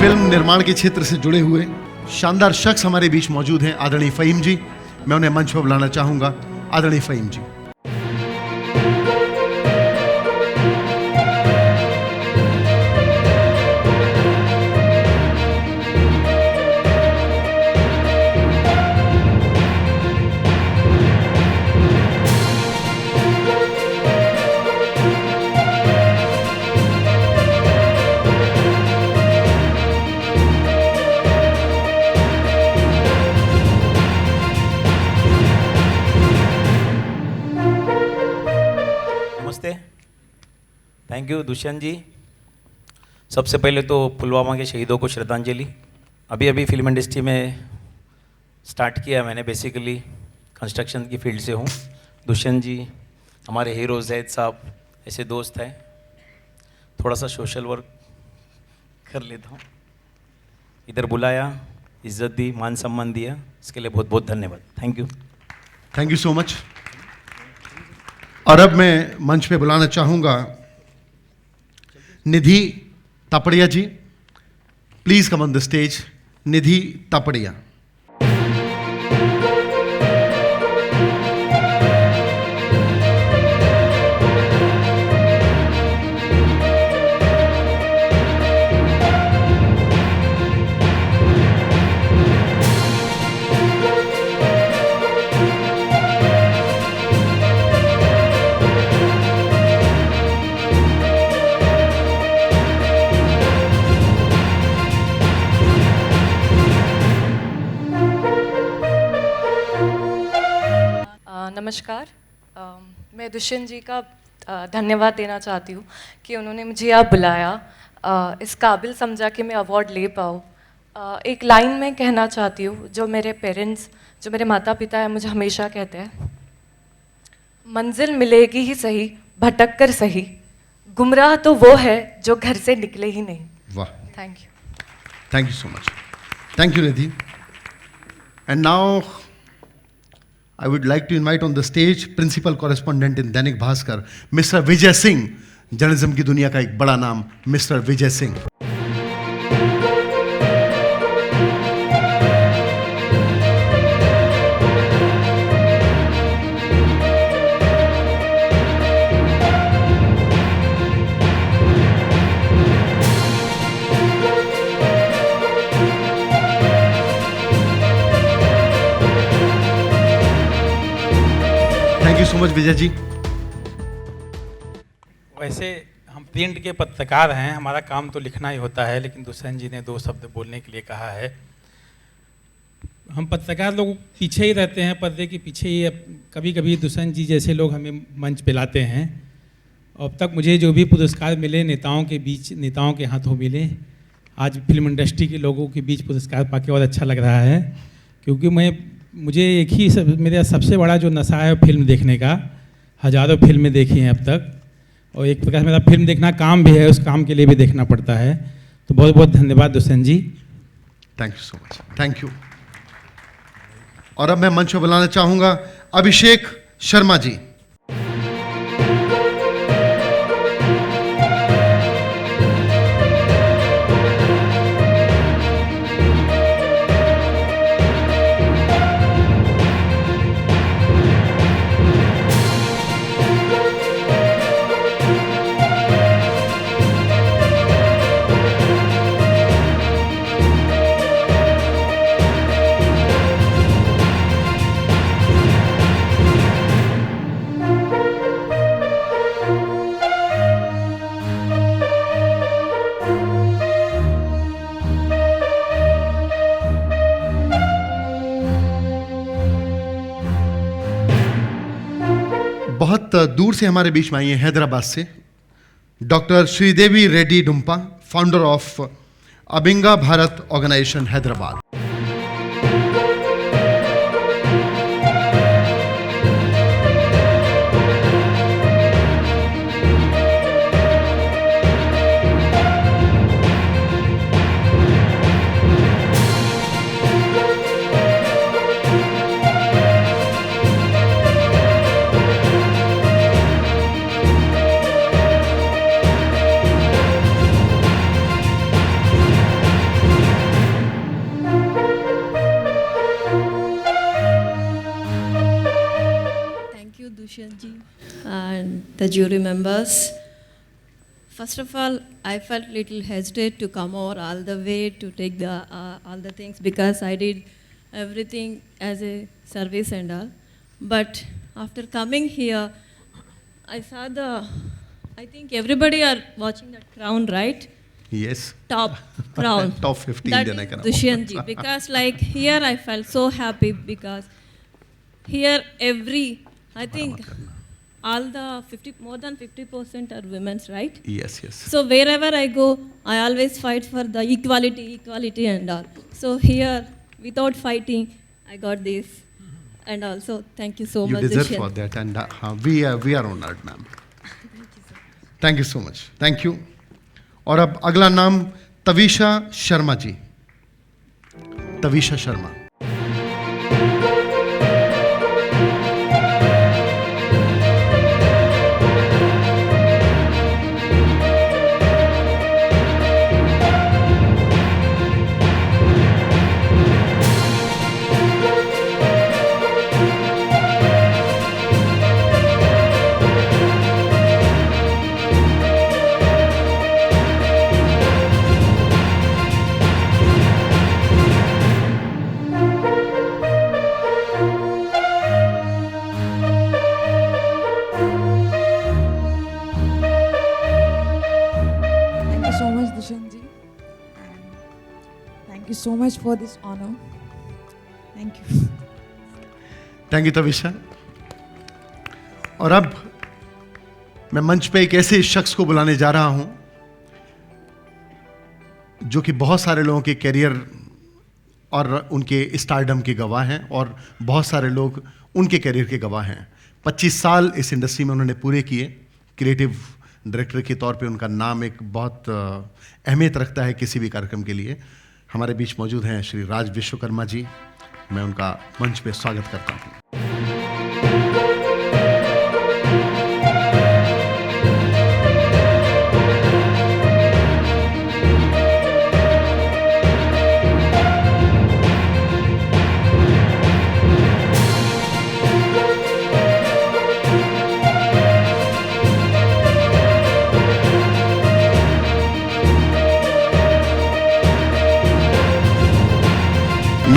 फिल्म निर्माण के क्षेत्र से जुड़े हुए शानदार शख्स हमारे बीच मौजूद हैं, आदरणीय फ़हीम जी। मैं उन्हें मंच पर बुलाना चाहूंगा। आदरणीय फ़हीम जी। थैंक यू दुष्यंत जी। सबसे पहले तो पुलवामा के शहीदों को श्रद्धांजलि। अभी अभी फिल्म इंडस्ट्री में स्टार्ट किया मैंने, बेसिकली कंस्ट्रक्शन की फील्ड से हूँ। दुष्यंत जी हमारे हीरो, जैद साहब ऐसे दोस्त हैं। थोड़ा सा सोशल वर्क कर लेता हूँ। इधर बुलाया, इज्जत दी, मान सम्मान दिया, इसके लिए बहुत बहुत धन्यवाद। Thank you. Thank you so much. और अब मैं मंच पे बुलाना चाहूँगा Nidhi Tapadia ji. Please come on the stage. Nidhi Tapadia. नमस्कार। मैं दुष्यंत जी का धन्यवाद देना चाहती हूँ कि उन्होंने मुझे यहाँ बुलाया, इस काबिल समझा कि मैं अवार्ड ले पाऊँ। एक लाइन में कहना चाहती हूँ, जो मेरे पेरेंट्स, जो मेरे माता पिता हैं, मुझे हमेशा कहते हैं, मंजिल मिलेगी ही सही, भटक कर सही, गुमराह तो वो है जो घर से निकले ही नहीं। वाह, thank you. Thank you so much. Thank you Nidhi. And now I would like to invite on the stage principal correspondent in Dainik Bhaskar, Mr. Vijay Singh, journalism की दुनिया का एक बड़ा नाम, Mr. Vijay Singh. Thank you so much Vijay ji. वैसे हम प्रिंट के पत्रकार हैं, हमारा काम तो लिखना ही होता है, लेकिन दुष्यंत जी ने 2 शब्द बोलने के लिए कहा है। हम पत्रकार लोग पीछे ही रहते हैं, पर्दे के पीछे ही। कभी कभी दुष्यंत जी जैसे लोग हमें मंच पे लाते हैं। अब तक मुझे जो भी पुरस्कार मिले नेताओं के बीच, नेताओं के हाथों मिले। आज फिल्म इंडस्ट्री के लोगों के बीच पुरस्कार पाके बहुत अच्छा लग रहा है, क्योंकि मुझे एक ही मेरा सबसे बड़ा जो नशा है फिल्म देखने का। हज़ारों फिल्में देखी हैं अब तक, और एक प्रकार मेरा फिल्म देखना काम भी है, उस काम के लिए भी देखना पड़ता है। तो बहुत बहुत धन्यवाद Dushyant ji. Thank you so much, thank you. और अब मैं मंच पर बुलाना चाहूँगा अभिषेक शर्मा जी। बहुत दूर से हमारे बीच में आई है हैदराबाद से doctor Sridevi Reddy Dumpa, founder of अबिंगा Bharat organisation Hyderabad. And the jury members. First of all, I felt little hesitate to come over all the way to take the all the things, because I did everything as a service and all. But after coming here, I saw I think everybody are watching that crown, right? Yes. Top crown. Top 15 That Indian is economy. Dushyant ji, because like here I felt so happy, because here I think all the more than 50% are women's, right? Yes, yes. So wherever I go, I always fight for the equality and all. So here, without fighting, I got this. And also, thank you so much. You deserve Dushyant. for that, and we are honored, ma'am. Thank you so much. Thank you. और अब अगला नाम Tavisha Sharma ji. Tavisha Sharma. Thank you so much for this honor. Thank you. Thank you Tavisha. और अब मैं मंच पे एक ऐसे शख्स को बुलाने जा रहा हूं जो कि बहुत सारे लोगों के करियर और उनके स्टारडम के गवाह हैं, और बहुत सारे लोग उनके करियर के गवाह हैं। 25 साल इस इंडस्ट्री में उन्होंने पूरे किए। क्रिएटिव डायरेक्टर के तौर पे उनका नाम एक बहुत अहमियत रखता है किसी भी कार्यक्रम के लिए। हमारे बीच मौजूद हैं श्री राज विश्वकर्मा जी। मैं उनका मंच पे स्वागत करता हूँ।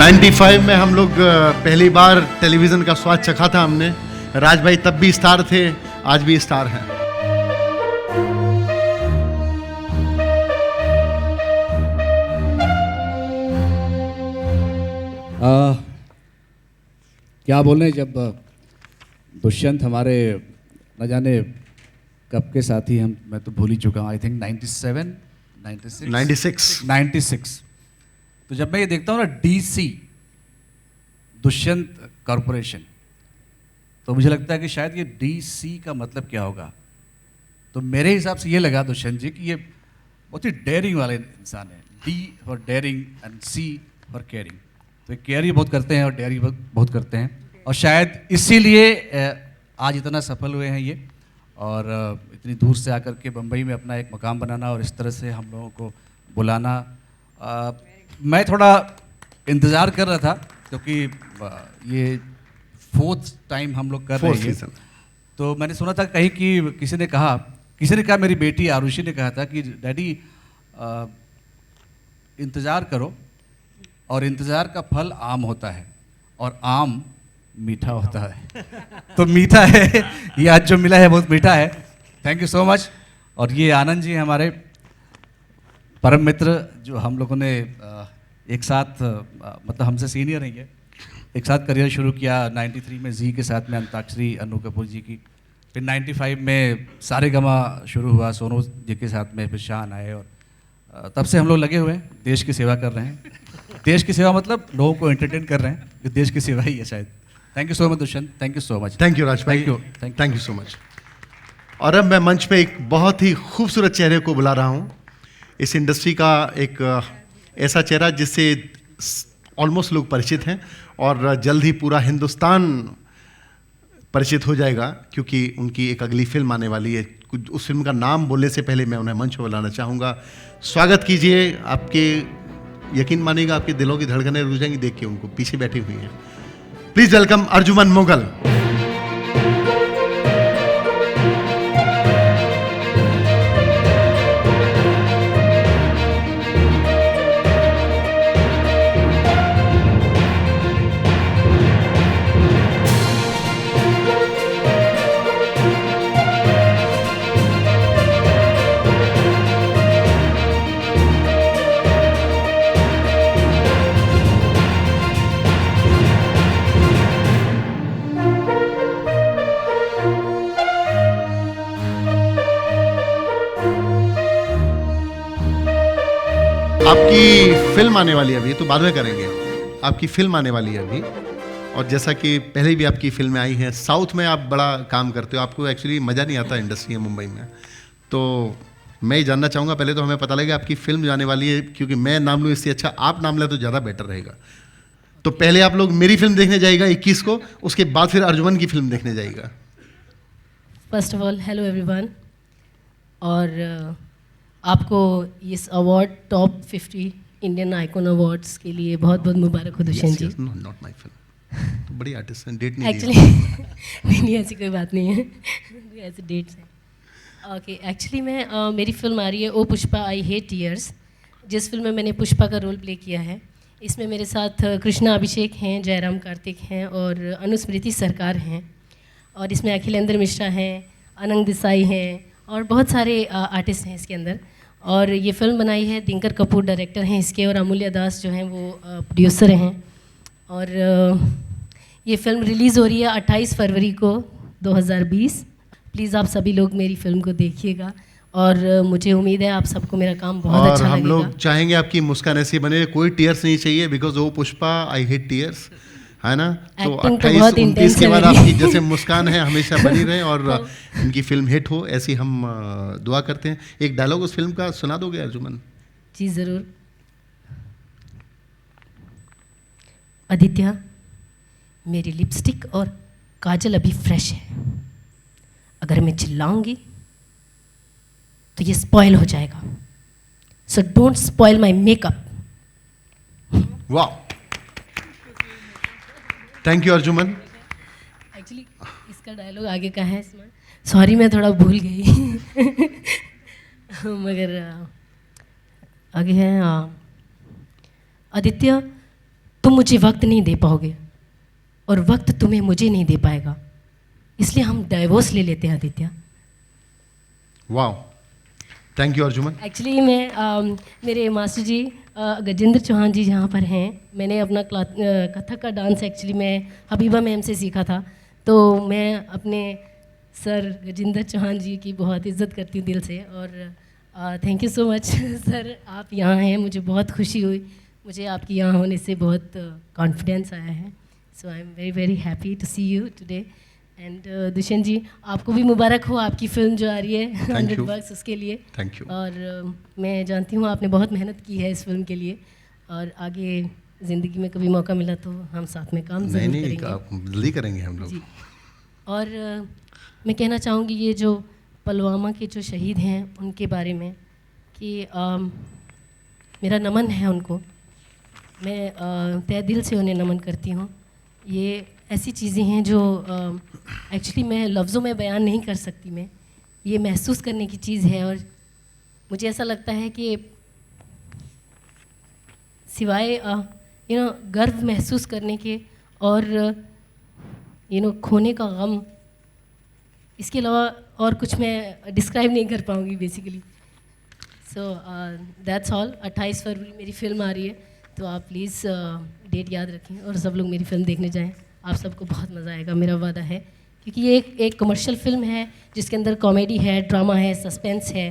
95 में हम लोग पहली बार टेलीविज़न का स्वाद चखा था हमने। राज भाई तब भी स्टार थे, आज भी स्टार हैं। क्या बोलें, जब दुष्यंत हमारे न जाने कब के साथी हम, मैं तो भूल ही चुका हूँ, आई थिंक 96। तो जब मैं ये देखता हूँ ना DC दुष्यंत कॉरपोरेशन, तो मुझे लगता है कि शायद ये DC का मतलब क्या होगा। तो मेरे हिसाब से ये लगा दुष्यंत जी कि ये बहुत ही डेयरिंग वाले इंसान है। D for daring and C for caring. तो केयर ही बहुत करते हैं और डेयरिंग बहुत करते हैं, और शायद इसीलिए आज इतना सफल हुए हैं ये, और इतनी दूर से आकर के बम्बई में अपना एक मकाम बनाना और इस तरह से हम लोगों को बुलाना। मैं थोड़ा इंतज़ार कर रहा था क्योंकि ये 4th टाइम हम लोग कर रहे हैं। तो मैंने सुना था कहीं कि किसी ने कहा मेरी बेटी आरुषि ने कहा था कि डैडी इंतज़ार करो और इंतज़ार का फल आम होता है और आम मीठा होता है। तो मीठा है ये आज जो मिला है बहुत मीठा है। Thank you so much. और ये आनंद जी हमारे परम मित्र, जो हम लोगों ने एक साथ मतलब हमसे सीनियर हैं ये, एक साथ करियर शुरू किया 93 में जी के साथ में अंताक्षरी अनु कपूर जी की, फिर 95 में सारेगामा शुरू हुआ सोनू जी के साथ में, फिर शान आए, और तब से हम लोग लगे हुए हैं, देश की सेवा कर रहे हैं। देश की सेवा मतलब लोगों को एंटरटेन कर रहे हैं, ये देश की सेवा ही है शायद। Thank you so much Dushyant, thank you so much. Thank you Raj भाई, थैंक यू सो मच। और अब मैं मंच पे एक बहुत ही खूबसूरत चेहरे को बुला रहा हूँ। इस इंडस्ट्री का एक ऐसा चेहरा जिससे ऑलमोस्ट लोग परिचित हैं, और जल्द ही पूरा हिंदुस्तान परिचित हो जाएगा, क्योंकि उनकी एक अगली फिल्म आने वाली है। उस फिल्म का नाम बोलने से पहले मैं उन्हें मंच पर बुलाना चाहूँगा। स्वागत कीजिए। आपके यकीन मानिएगा, आपके दिलों की धड़कनें रुक जाएंगी देख के उनको, पीछे बैठी हुई हैं। Please welcome Arjuman Mughal. आपकी फिल्म आने वाली है अभी, तो बाद में करेंगे। आपकी फिल्म आने वाली है अभी, और जैसा कि पहले भी आपकी फिल्में आई हैं, साउथ में आप बड़ा काम करते हो, आपको एक्चुअली मज़ा नहीं आता इंडस्ट्री में मुंबई में। तो मैं ये जानना चाहूँगा, पहले तो हमें पता लगे आपकी फिल्म जाने वाली है, क्योंकि मैं नाम लूँ इससे अच्छा आप नाम लें तो ज़्यादा बेटर रहेगा। तो पहले आप लोग मेरी फिल्म देखने जाइएगा 21 को, उसके बाद फिर अर्जुमन की फिल्म देखने जाइएगा। First of all hello everyone, और आपको इस award top 50 Indian icon awards के लिए बहुत बहुत मुबारक हो दुष्यंत जी। नॉट माय फिल्म, बड़ी आर्टिस्ट हैं, डेट नहीं एक्चुअली नहीं ऐसी कोई बात नहीं है, ऐसे डेट्स हैं। ओके, एक्चुअली मैं मेरी फिल्म आ रही है ओ पुष्पा आई हेट टीयर्स, जिस फिल्म में मैंने पुष्पा का रोल प्ले किया है। इसमें मेरे साथ कृष्णा अभिषेक हैं, जयराम कार्तिक हैं और अनुस्मृति सरकार हैं, और इसमें अखिलेंद्र मिश्रा हैं, अनंग देसाई हैं और बहुत सारे आर्टिस्ट हैं इसके अंदर। और ये फिल्म बनाई है दिनकर कपूर डायरेक्टर हैं इसके, और अमूल्य दास जो हैं वो प्रोड्यूसर हैं। और ये फिल्म रिलीज़ हो रही है 28 फरवरी को 2020। प्लीज़ आप सभी लोग मेरी फिल्म को देखिएगा, और मुझे उम्मीद है आप सबको मेरा काम बहुत अच्छा लगेगा। हम लोग चाहेंगे आपकी मुस्कान ऐसी बने, कोई टीयर्स नहीं चाहिए, बिकॉज वो पुष्पा आई हेट टीयर्स, है ना। तो 28-29 के बाद आपकी जैसे मुस्कान है हमेशा बनी रहे, और इनकी फिल्म हिट हो, ऐसी हम दुआ करते हैं। एक डायलॉग उस फिल्म का सुना दोगे अर्जुमन? जी ज़रूर। आदित्य, मेरी लिपस्टिक और काजल अभी फ्रेश है, अगर मैं चिल्लाऊंगी तो ये स्पॉइल हो जाएगा, so don't spoil my makeup. वाह, थैंक यू अर्जुमन। एक्चुअली इसका डायलॉग आगे का है, सॉरी मैं थोड़ा भूल गई मगर आगे है। आदित्य, तुम मुझे वक्त नहीं दे पाओगे और वक्त तुम्हें मुझे नहीं दे पाएगा, इसलिए हम डाइवोर्स ले लेते हैं आदित्य। वाह, थैंक यू अर्जुमन। एक्चुअली मैं मेरे मास्टर जी गजेंद्र चौहान जी जहाँ पर हैं, मैंने अपना कथक का डांस एक्चुअली मैं हबीबा मैम से सीखा था, तो मैं अपने सर गजेंद्र चौहान जी की बहुत इज़्ज़त करती हूँ दिल से, और thank you so much sir, आप यहाँ हैं, मुझे बहुत खुशी हुई, मुझे आपके यहाँ होने से बहुत कॉन्फिडेंस आया है। So I am very very happy to see you today. And Dushyant ji, आपको भी मुबारक हो आपकी फ़िल्म जो आ रही है 100 bucks, उसके लिए थैंक यू। और मैं जानती हूँ आपने बहुत मेहनत की है इस फिल्म के लिए, और आगे ज़िंदगी में कभी मौका मिला तो हम साथ में काम ज़रूर करेंगे। जल्दी करेंगे हम लोग। और मैं कहना चाहूँगी ये जो पुलवामा के जो शहीद हैं उनके बारे में कि मेरा नमन है उनको, मैं तहे दिल से उन्हें नमन करती हूँ। ये ऐसी चीज़ें हैं जो एक्चुअली मैं लफ्ज़ों में बयान नहीं कर सकती, मैं ये महसूस करने की चीज़ है, और मुझे ऐसा लगता है कि सिवाय गर्व महसूस करने के और खोने का गम, इसके अलावा और कुछ मैं डिस्क्राइब नहीं कर पाऊँगी बेसिकली। So that's all. 28 फरवरी मेरी फ़िल्म आ रही है, तो आप प्लीज़ डेट याद रखें और सब लोग मेरी फ़िल्म देखने जाएं, आप सबको बहुत मज़ा आएगा, मेरा वादा है, क्योंकि ये एक कमर्शियल फ़िल्म है जिसके अंदर कॉमेडी है, ड्रामा है, सस्पेंस है,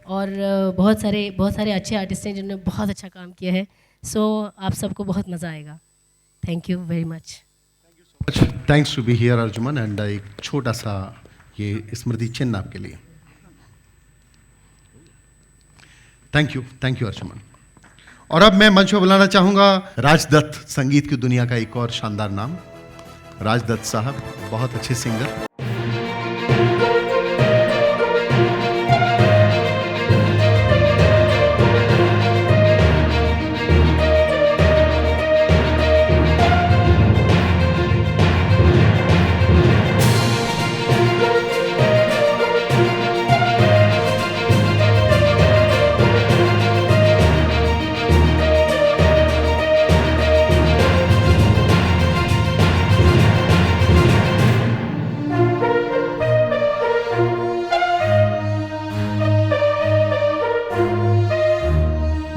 और बहुत सारे अच्छे आर्टिस्ट हैं जिन्होंने बहुत अच्छा काम किया है। सो आप सबको बहुत मज़ा आएगा। Thank you very much. Thanks to be here Arjuman, and एक छोटा सा ये स्मृति चिन्ह आपके लिए। Thank you Arjuman. और अब मैं मंच पर बुलाना चाहूँगा राजदत्त, संगीत की दुनिया का एक और शानदार नाम। राजदत्त साहब बहुत अच्छे सिंगर।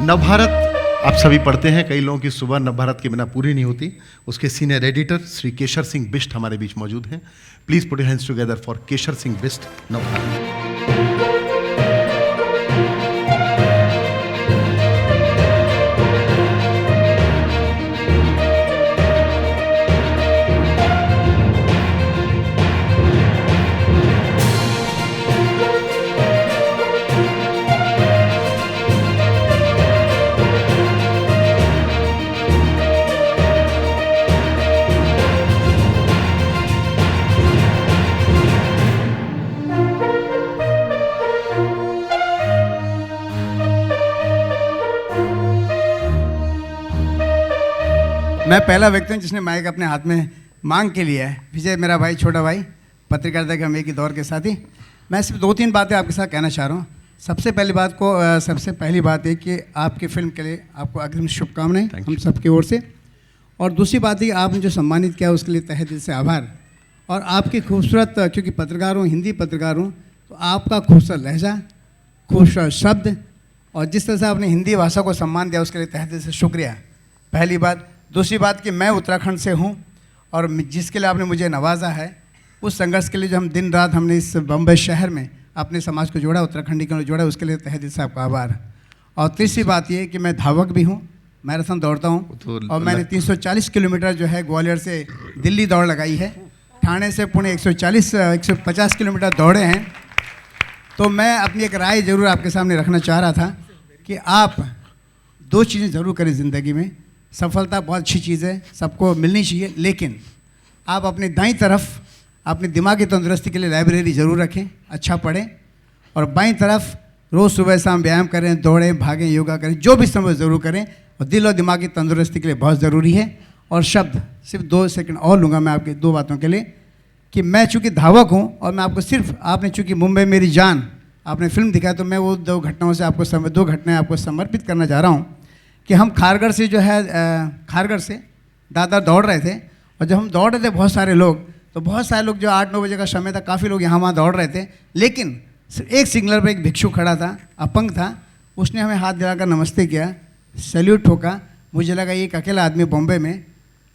नवभारत आप सभी पढ़ते हैं, कई लोगों की सुबह नवभारत के बिना पूरी नहीं होती। उसके सीनियर एडिटर श्री केशर सिंह बिष्ट हमारे बीच मौजूद हैं। Please put your hands together for Keshar Singh Bisht, Navbharat. मैं पहला व्यक्ति हूँ जिसने माइक अपने हाथ में मांग के लिया है। विजय मेरा भाई, छोटा भाई, पत्रकारिता के हम एक ही दौर के साथी। मैं सिर्फ 2-3 बातें आपके साथ कहना चाह रहा हूँ। सबसे पहली बात है कि आपकी फिल्म के लिए आपको अग्रिम शुभकामनाएं हम सबकी ओर से। और दूसरी बात है कि आपने जो सम्मानित किया उसके लिए तहे दिल से आभार। और आपकी खूबसूरत, क्योंकि पत्रकार हूँ, हिंदी पत्रकार हूँ, तो आपका खूबसूरत लहजा, खूबसूरत शब्द और जिस तरह से आपने हिंदी भाषा को सम्मान दिया उसके लिए तहे दिल से शुक्रिया, पहली बात। दूसरी बात कि मैं उत्तराखंड से हूँ और जिसके लिए आपने मुझे नवाजा है, उस संघर्ष के लिए जो हम दिन रात हमने इस बम्बई शहर में अपने समाज को जोड़ा, उत्तराखंडी को जोड़ा, उसके लिए तहे दिल से आपका आभार। और तीसरी बात ये कि मैं धावक भी हूँ, मैराथन दौड़ता हूँ और मैंने 340 किलोमीटर जो है ग्वालियर से दिल्ली दौड़ लगाई है, ठाणे से पुणे 150 किलोमीटर दौड़े हैं। तो मैं अपनी एक राय ज़रूर आपके सामने रखना चाह रहा था कि आप 2 चीज़ें ज़रूर करें ज़िंदगी में। सफलता बहुत अच्छी चीज़ है, सबको मिलनी चाहिए, लेकिन आप अपनी दाईं तरफ अपने दिमाग की तंदुरुस्ती के लिए लाइब्रेरी ज़रूर रखें, अच्छा पढ़ें, और बाईं तरफ रोज़ सुबह शाम व्यायाम करें, दौड़ें, भागें, योगा करें, जो भी संभव ज़रूर करें, और दिल और दिमाग की तंदुरुस्ती के लिए बहुत ज़रूरी है। और शब्द सिर्फ 2 सेकंड और लूँगा मैं आपकी 2 बातों के लिए कि मैं चूँकि धावक हूँ और मैं आपको सिर्फ, आपने चूँकि मुंबई मेरी जान आपने फिल्म दिखाया, तो मैं वो 2 घटनाओं से आपको 2 घटनाएँ आपको समर्पित करना चाह रहा हूँ कि हम खारगढ़ से जो है, खारगढ़ से दादा दौड़ रहे थे, और जब हम दौड़ रहे थे बहुत सारे लोग, तो बहुत सारे लोग जो 8-9 बजे का समय था, काफ़ी लोग यहाँ वहाँ दौड़ रहे थे, लेकिन एक सिग्नल पर एक भिक्षु खड़ा था, अपंग था, उसने हमें हाथ दिलाकर नमस्ते किया, सैल्यूट ठोका। मुझे लगा ये एक अकेला आदमी बॉम्बे में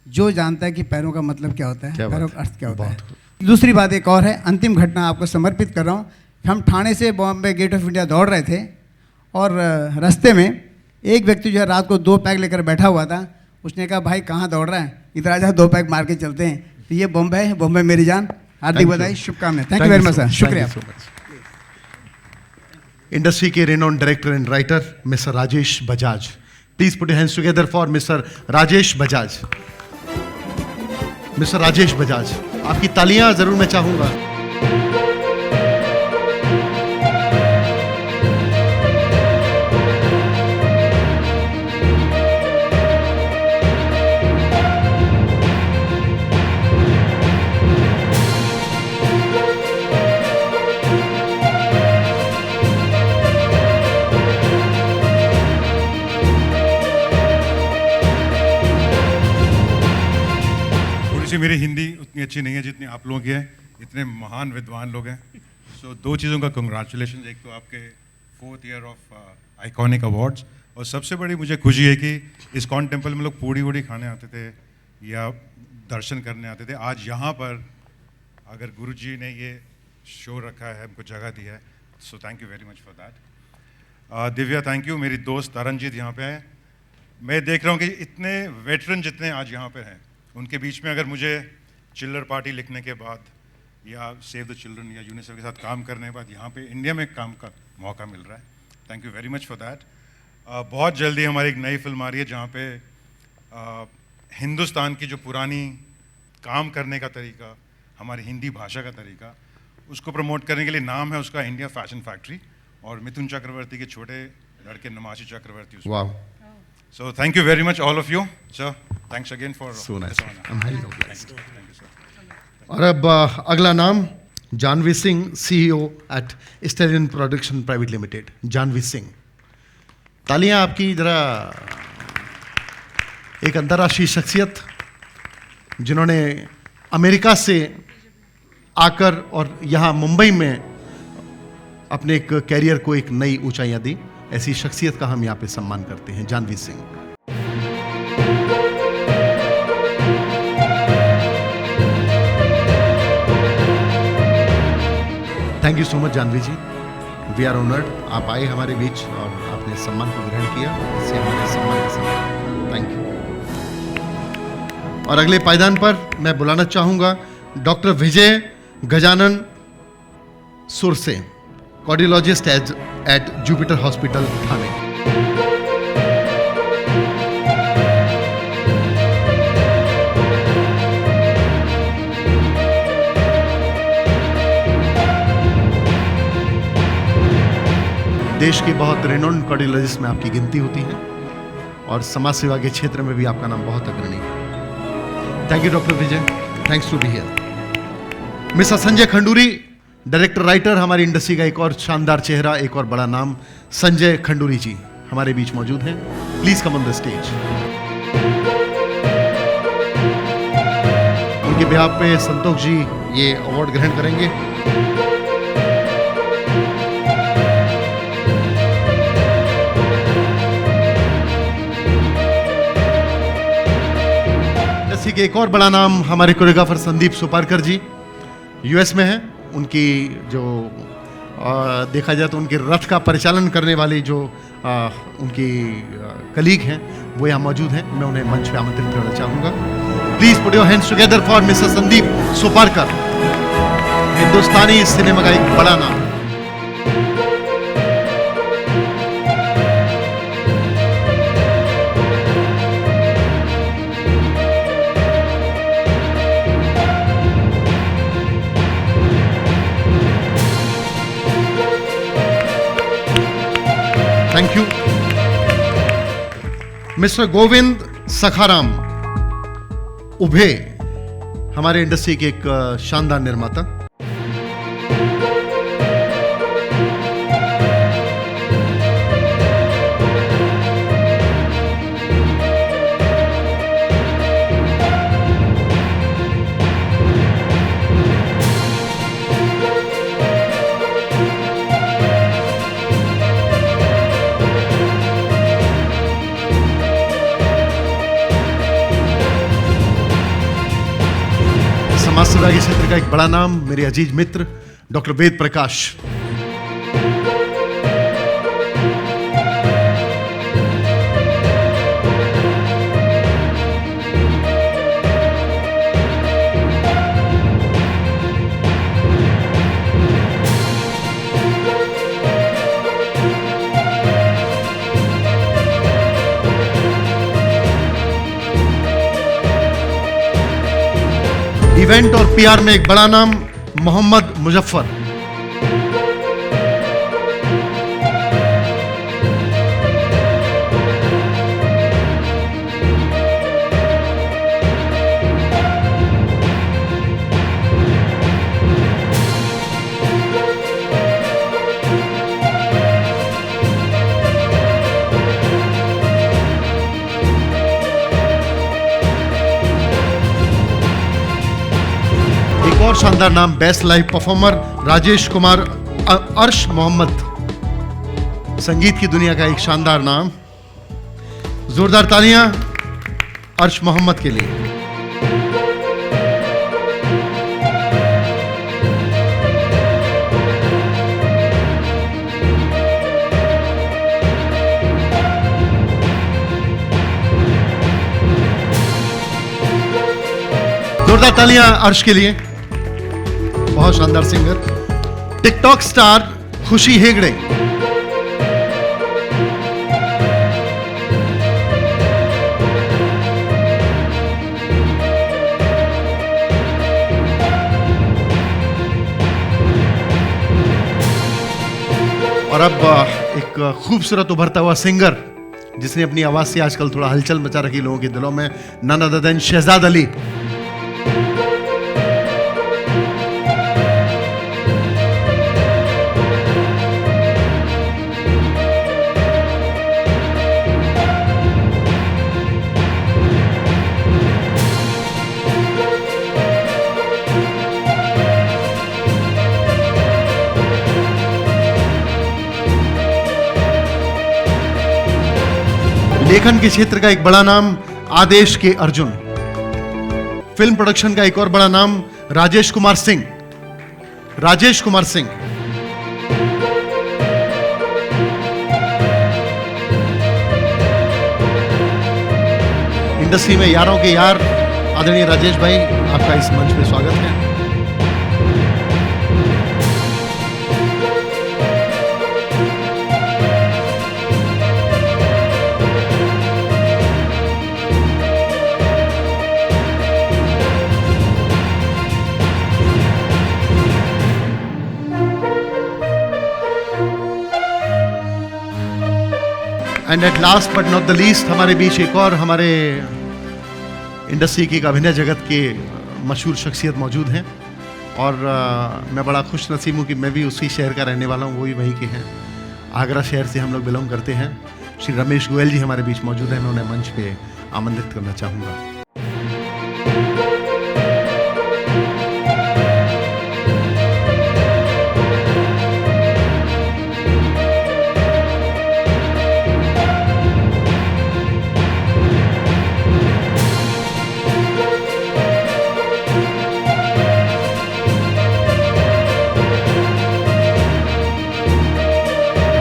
जो जानता है कि पैरों का मतलब क्या होता है, पैरों का अर्थ क्या होता है। दूसरी बात एक और है, अंतिम घटना आपको समर्पित कर रहा हूँ। हम ठाणे से बॉम्बे गेट ऑफ इंडिया दौड़ रहे थे, और रास्ते में एक व्यक्ति जो है रात को 2 पैक लेकर बैठा हुआ था। उसने कहा भाई कहाँ दौड़ रहा है, इधर आ जा, 2 पैक मार के चलते हैं। तो ये बॉम्बे है, बॉम्बे मेरी जान। हार्दिक बधाई, शुभकामनाएं। Thank you very much sir, शुक्रिया। इंडस्ट्री के renowned director and writer mister Rajesh Bajaj, please put your hands together for mister Rajesh Bajaj. Mister Rajesh Bajaj, आपकी तालियां जरूर मैं चाहूंगा। थोड़ी सी मेरी हिंदी उतनी अच्छी नहीं है जितनी आप लोगों की है, इतने महान विद्वान लोग हैं। सो 2 चीज़ों का कंग्रेचुलेशन, एक तो आपके 4th year of iconic awards, और सबसे बड़ी मुझे खुशी है कि इस्कॉन टेम्पल में लोग पूड़ी वूड़ी खाने आते थे या दर्शन करने आते थे। आज यहाँ पर अगर गुरुजी ने ये शो रखा है, हमको जगह दी है, so thank you very much for that. Divya thank you. मेरी दोस्त तरनजीत यहाँ पे है। मैं देख रहा हूँ कि इतने वेटरन जितने आज यहाँ पे हैं, उनके बीच में अगर मुझे चिल्लर पार्टी लिखने के बाद या सेव द चिल्ड्रन या यूनिसेफ के साथ काम करने के बाद यहाँ पे इंडिया में काम का मौका मिल रहा है, thank you very much for that. बहुत जल्दी हमारी एक नई फिल्म आ रही है जहाँ पे हिंदुस्तान की जो पुरानी काम करने का तरीका, हमारी हिंदी भाषा का तरीका, उसको प्रमोट करने के लिए नाम है उसका इंडिया फैशन फैक्ट्री, और मिथुन चक्रवर्ती के छोटे लड़के नमाशी चक्रवर्ती। वाह। So thank you very much all of you, sir. Thanks again for so nice. this honor. I'm highly Thank you, sir. और अब अगला नाम Janvi Singh, CEO at Stallion production private limited. Janvi Singh, तालियां आपकी जरा। एक अंतर्राष्ट्रीय शख्सियत जिन्होंने अमेरिका से आकर और यहाँ मुंबई में अपने एक कैरियर को एक नई ऊंचाइयां दी, ऐसी शख्सियत का हम यहाँ पे सम्मान करते हैं, Janvi Singh. Thank you so much Janvi ji, we are honoured. आप आए हमारे बीच और आपने सम्मान को ग्रहण किया, इससे हमारे सम्मान का सम्मान, थैंक यू। और अगले पायदान पर मैं बुलाना चाहूंगा doctor Vijay Gajanan Surse, cardiologist at Jupiter hospital Thane. देश के बहुत रेनोन्ड कार्डियोलॉजिस्ट में आपकी गिनती होती है, और समाज सेवा के क्षेत्र में भी आपका नाम बहुत अग्रणी है। Thank you doctor Vijay, thanks to be here. Mister Sanjay Khanduri, director writer, हमारी इंडस्ट्री का एक और शानदार चेहरा, एक और बड़ा नाम, संजय खंडूरी जी हमारे बीच मौजूद हैं। Please come on the stage. उनके बिहाफ पे संतोष जी ये अवार्ड ग्रहण करेंगे। इंडस्ट्री के एक और बड़ा नाम हमारे कोरियोग्राफर संदीप सुपारकर जी यूएस में हैं। उनकी जो देखा जाए तो उनके रथ का परिचालन करने वाले जो उनकी कलीग हैं वो यहाँ मौजूद हैं, मैं उन्हें मंच पे आमंत्रित करना चाहूँगा। Please put your hands together for mister Sandeep Suparkar, Hindustani cinema का एक बड़ा नाम। Thank you. Mister Govind Sakharam उभे, हमारे इंडस्ट्री के एक शानदार निर्माता। मास्टरदा के क्षेत्र का एक बड़ा नाम, मेरे अजीज मित्र डॉक्टर वेद प्रकाश। इवेंट और पीआर में एक बड़ा नाम, मोहम्मद मुजफ्फर। और शानदार नाम, best live performer Rajesh Kumar अर्श मोहम्मद। संगीत की दुनिया का एक शानदार नाम, जोरदार तालियां अर्श मोहम्मद के लिए। जोरदार तालियां अर्श के लिए, बहुत शानदार सिंगर। टिकटॉक स्टार खुशी हेगड़े। और अब एक खूबसूरत उभरता हुआ सिंगर जिसने अपनी आवाज से आजकल थोड़ा हलचल मचा रखी लोगों के दिलों में, none other than Shahzad Ali. लेखन के क्षेत्र का एक बड़ा नाम, आदेश के अर्जुन। फिल्म प्रोडक्शन का एक और बड़ा नाम, राजेश कुमार सिंह। राजेश कुमार सिंह। इंडस्ट्री में यारों के यार आदरणीय राजेश भाई, आपका इस मंच पे स्वागत है। And at last but not the least, हमारे बीच एक और हमारे इंडस्ट्री की, अभिनय जगत के मशहूर शख्सियत मौजूद हैं। और मैं बड़ा खुश नसीब हूँ कि मैं भी उसी शहर का रहने वाला हूँ, वो भी वहीं के हैं। आगरा शहर से हम लोग बिलोंग करते हैं। श्री रमेश गोयल जी हमारे बीच मौजूद हैं, मैं उन्हें मंच पे आमंत्रित करना चाहूँगा।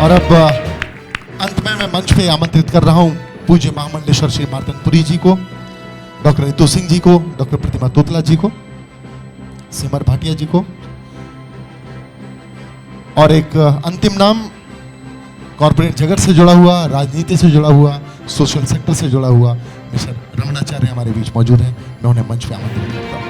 और अब अंत में मैं मंच पे आमंत्रित कर रहा हूं पूज्य महामंडलेश्वर श्री मार्तनपुरी जी को, डॉक्टर रितु सिंह जी को, डॉक्टर प्रतिमा तोतला जी को, सिमर भाटिया जी को, और एक अंतिम नाम कॉर्पोरेट जगत से जुड़ा हुआ, राजनीति से जुड़ा हुआ, सोशल सेक्टर से जुड़ा हुआ मिस्टर रमणाचार्य हमारे बीच मौजूद हैं। मैं उन्हें मंच पे आमंत्रित करता हूँ।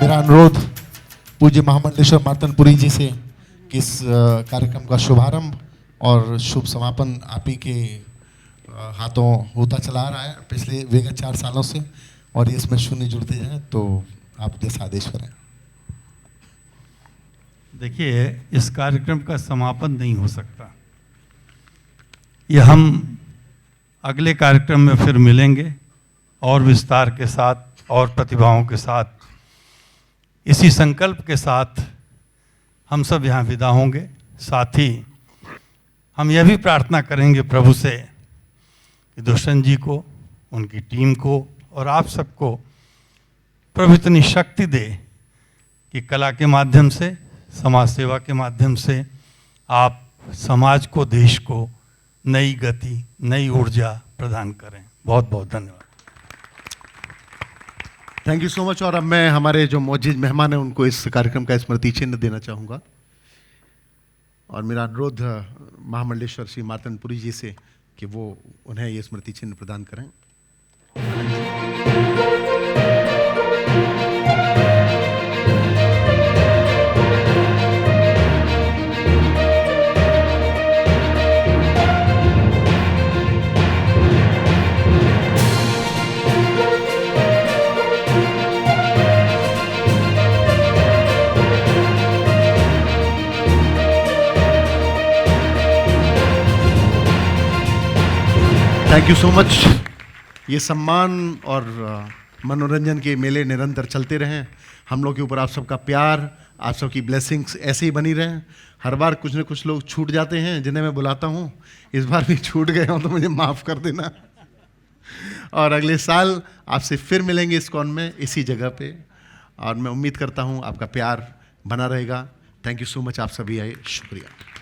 मेरा अनुरोध पूज्य महामंडलेश्वर मार्तनपुरी जी से कि इस कार्यक्रम का शुभारंभ और शुभ समापन आप ही के हाथों होता चला आ रहा है पिछले विगत 4 सालों से, और इसमें शून्य जुड़ते जाएं तो आप जैसा आदेश करें। देखिए, इस कार्यक्रम का समापन नहीं हो सकता। ये हम अगले कार्यक्रम में फिर मिलेंगे और विस्तार के साथ और प्रतिभाओं के साथ। इसी संकल्प के साथ हम सब यहाँ विदा होंगे। साथ ही हम यह भी प्रार्थना करेंगे प्रभु से कि दुष्यंत जी को, उनकी टीम को और आप सबको प्रभु इतनी शक्ति दे कि कला के माध्यम से, समाज सेवा के माध्यम से आप समाज को, देश को नई गति, नई ऊर्जा प्रदान करें। बहुत बहुत धन्यवाद। Thank you so much. और अब मैं हमारे जो मौजूद मेहमान हैं उनको इस कार्यक्रम का स्मृति चिन्ह देना चाहूँगा। और मेरा अनुरोध महामंडलेश्वर श्री मार्तंडपुरी जी से कि वो उन्हें ये स्मृति चिन्ह प्रदान करें। Thank you so much. ये सम्मान और मनोरंजन के मेले निरंतर चलते रहें। हम लोग के ऊपर आप सबका प्यार, आप सबकी ब्लेसिंग्स ऐसे ही बनी रहें। हर बार कुछ न कुछ लोग छूट जाते हैं जिन्हें मैं बुलाता हूँ। इस बार भी छूट गए हों तो मुझे माफ़ कर देना। और अगले साल आपसे फिर मिलेंगे इस कॉन में, इसी जगह पे। और मैं उम्मीद करता हूँ आपका प्यार बना रहेगा। Thank you so much. आप सभी आए, शुक्रिया।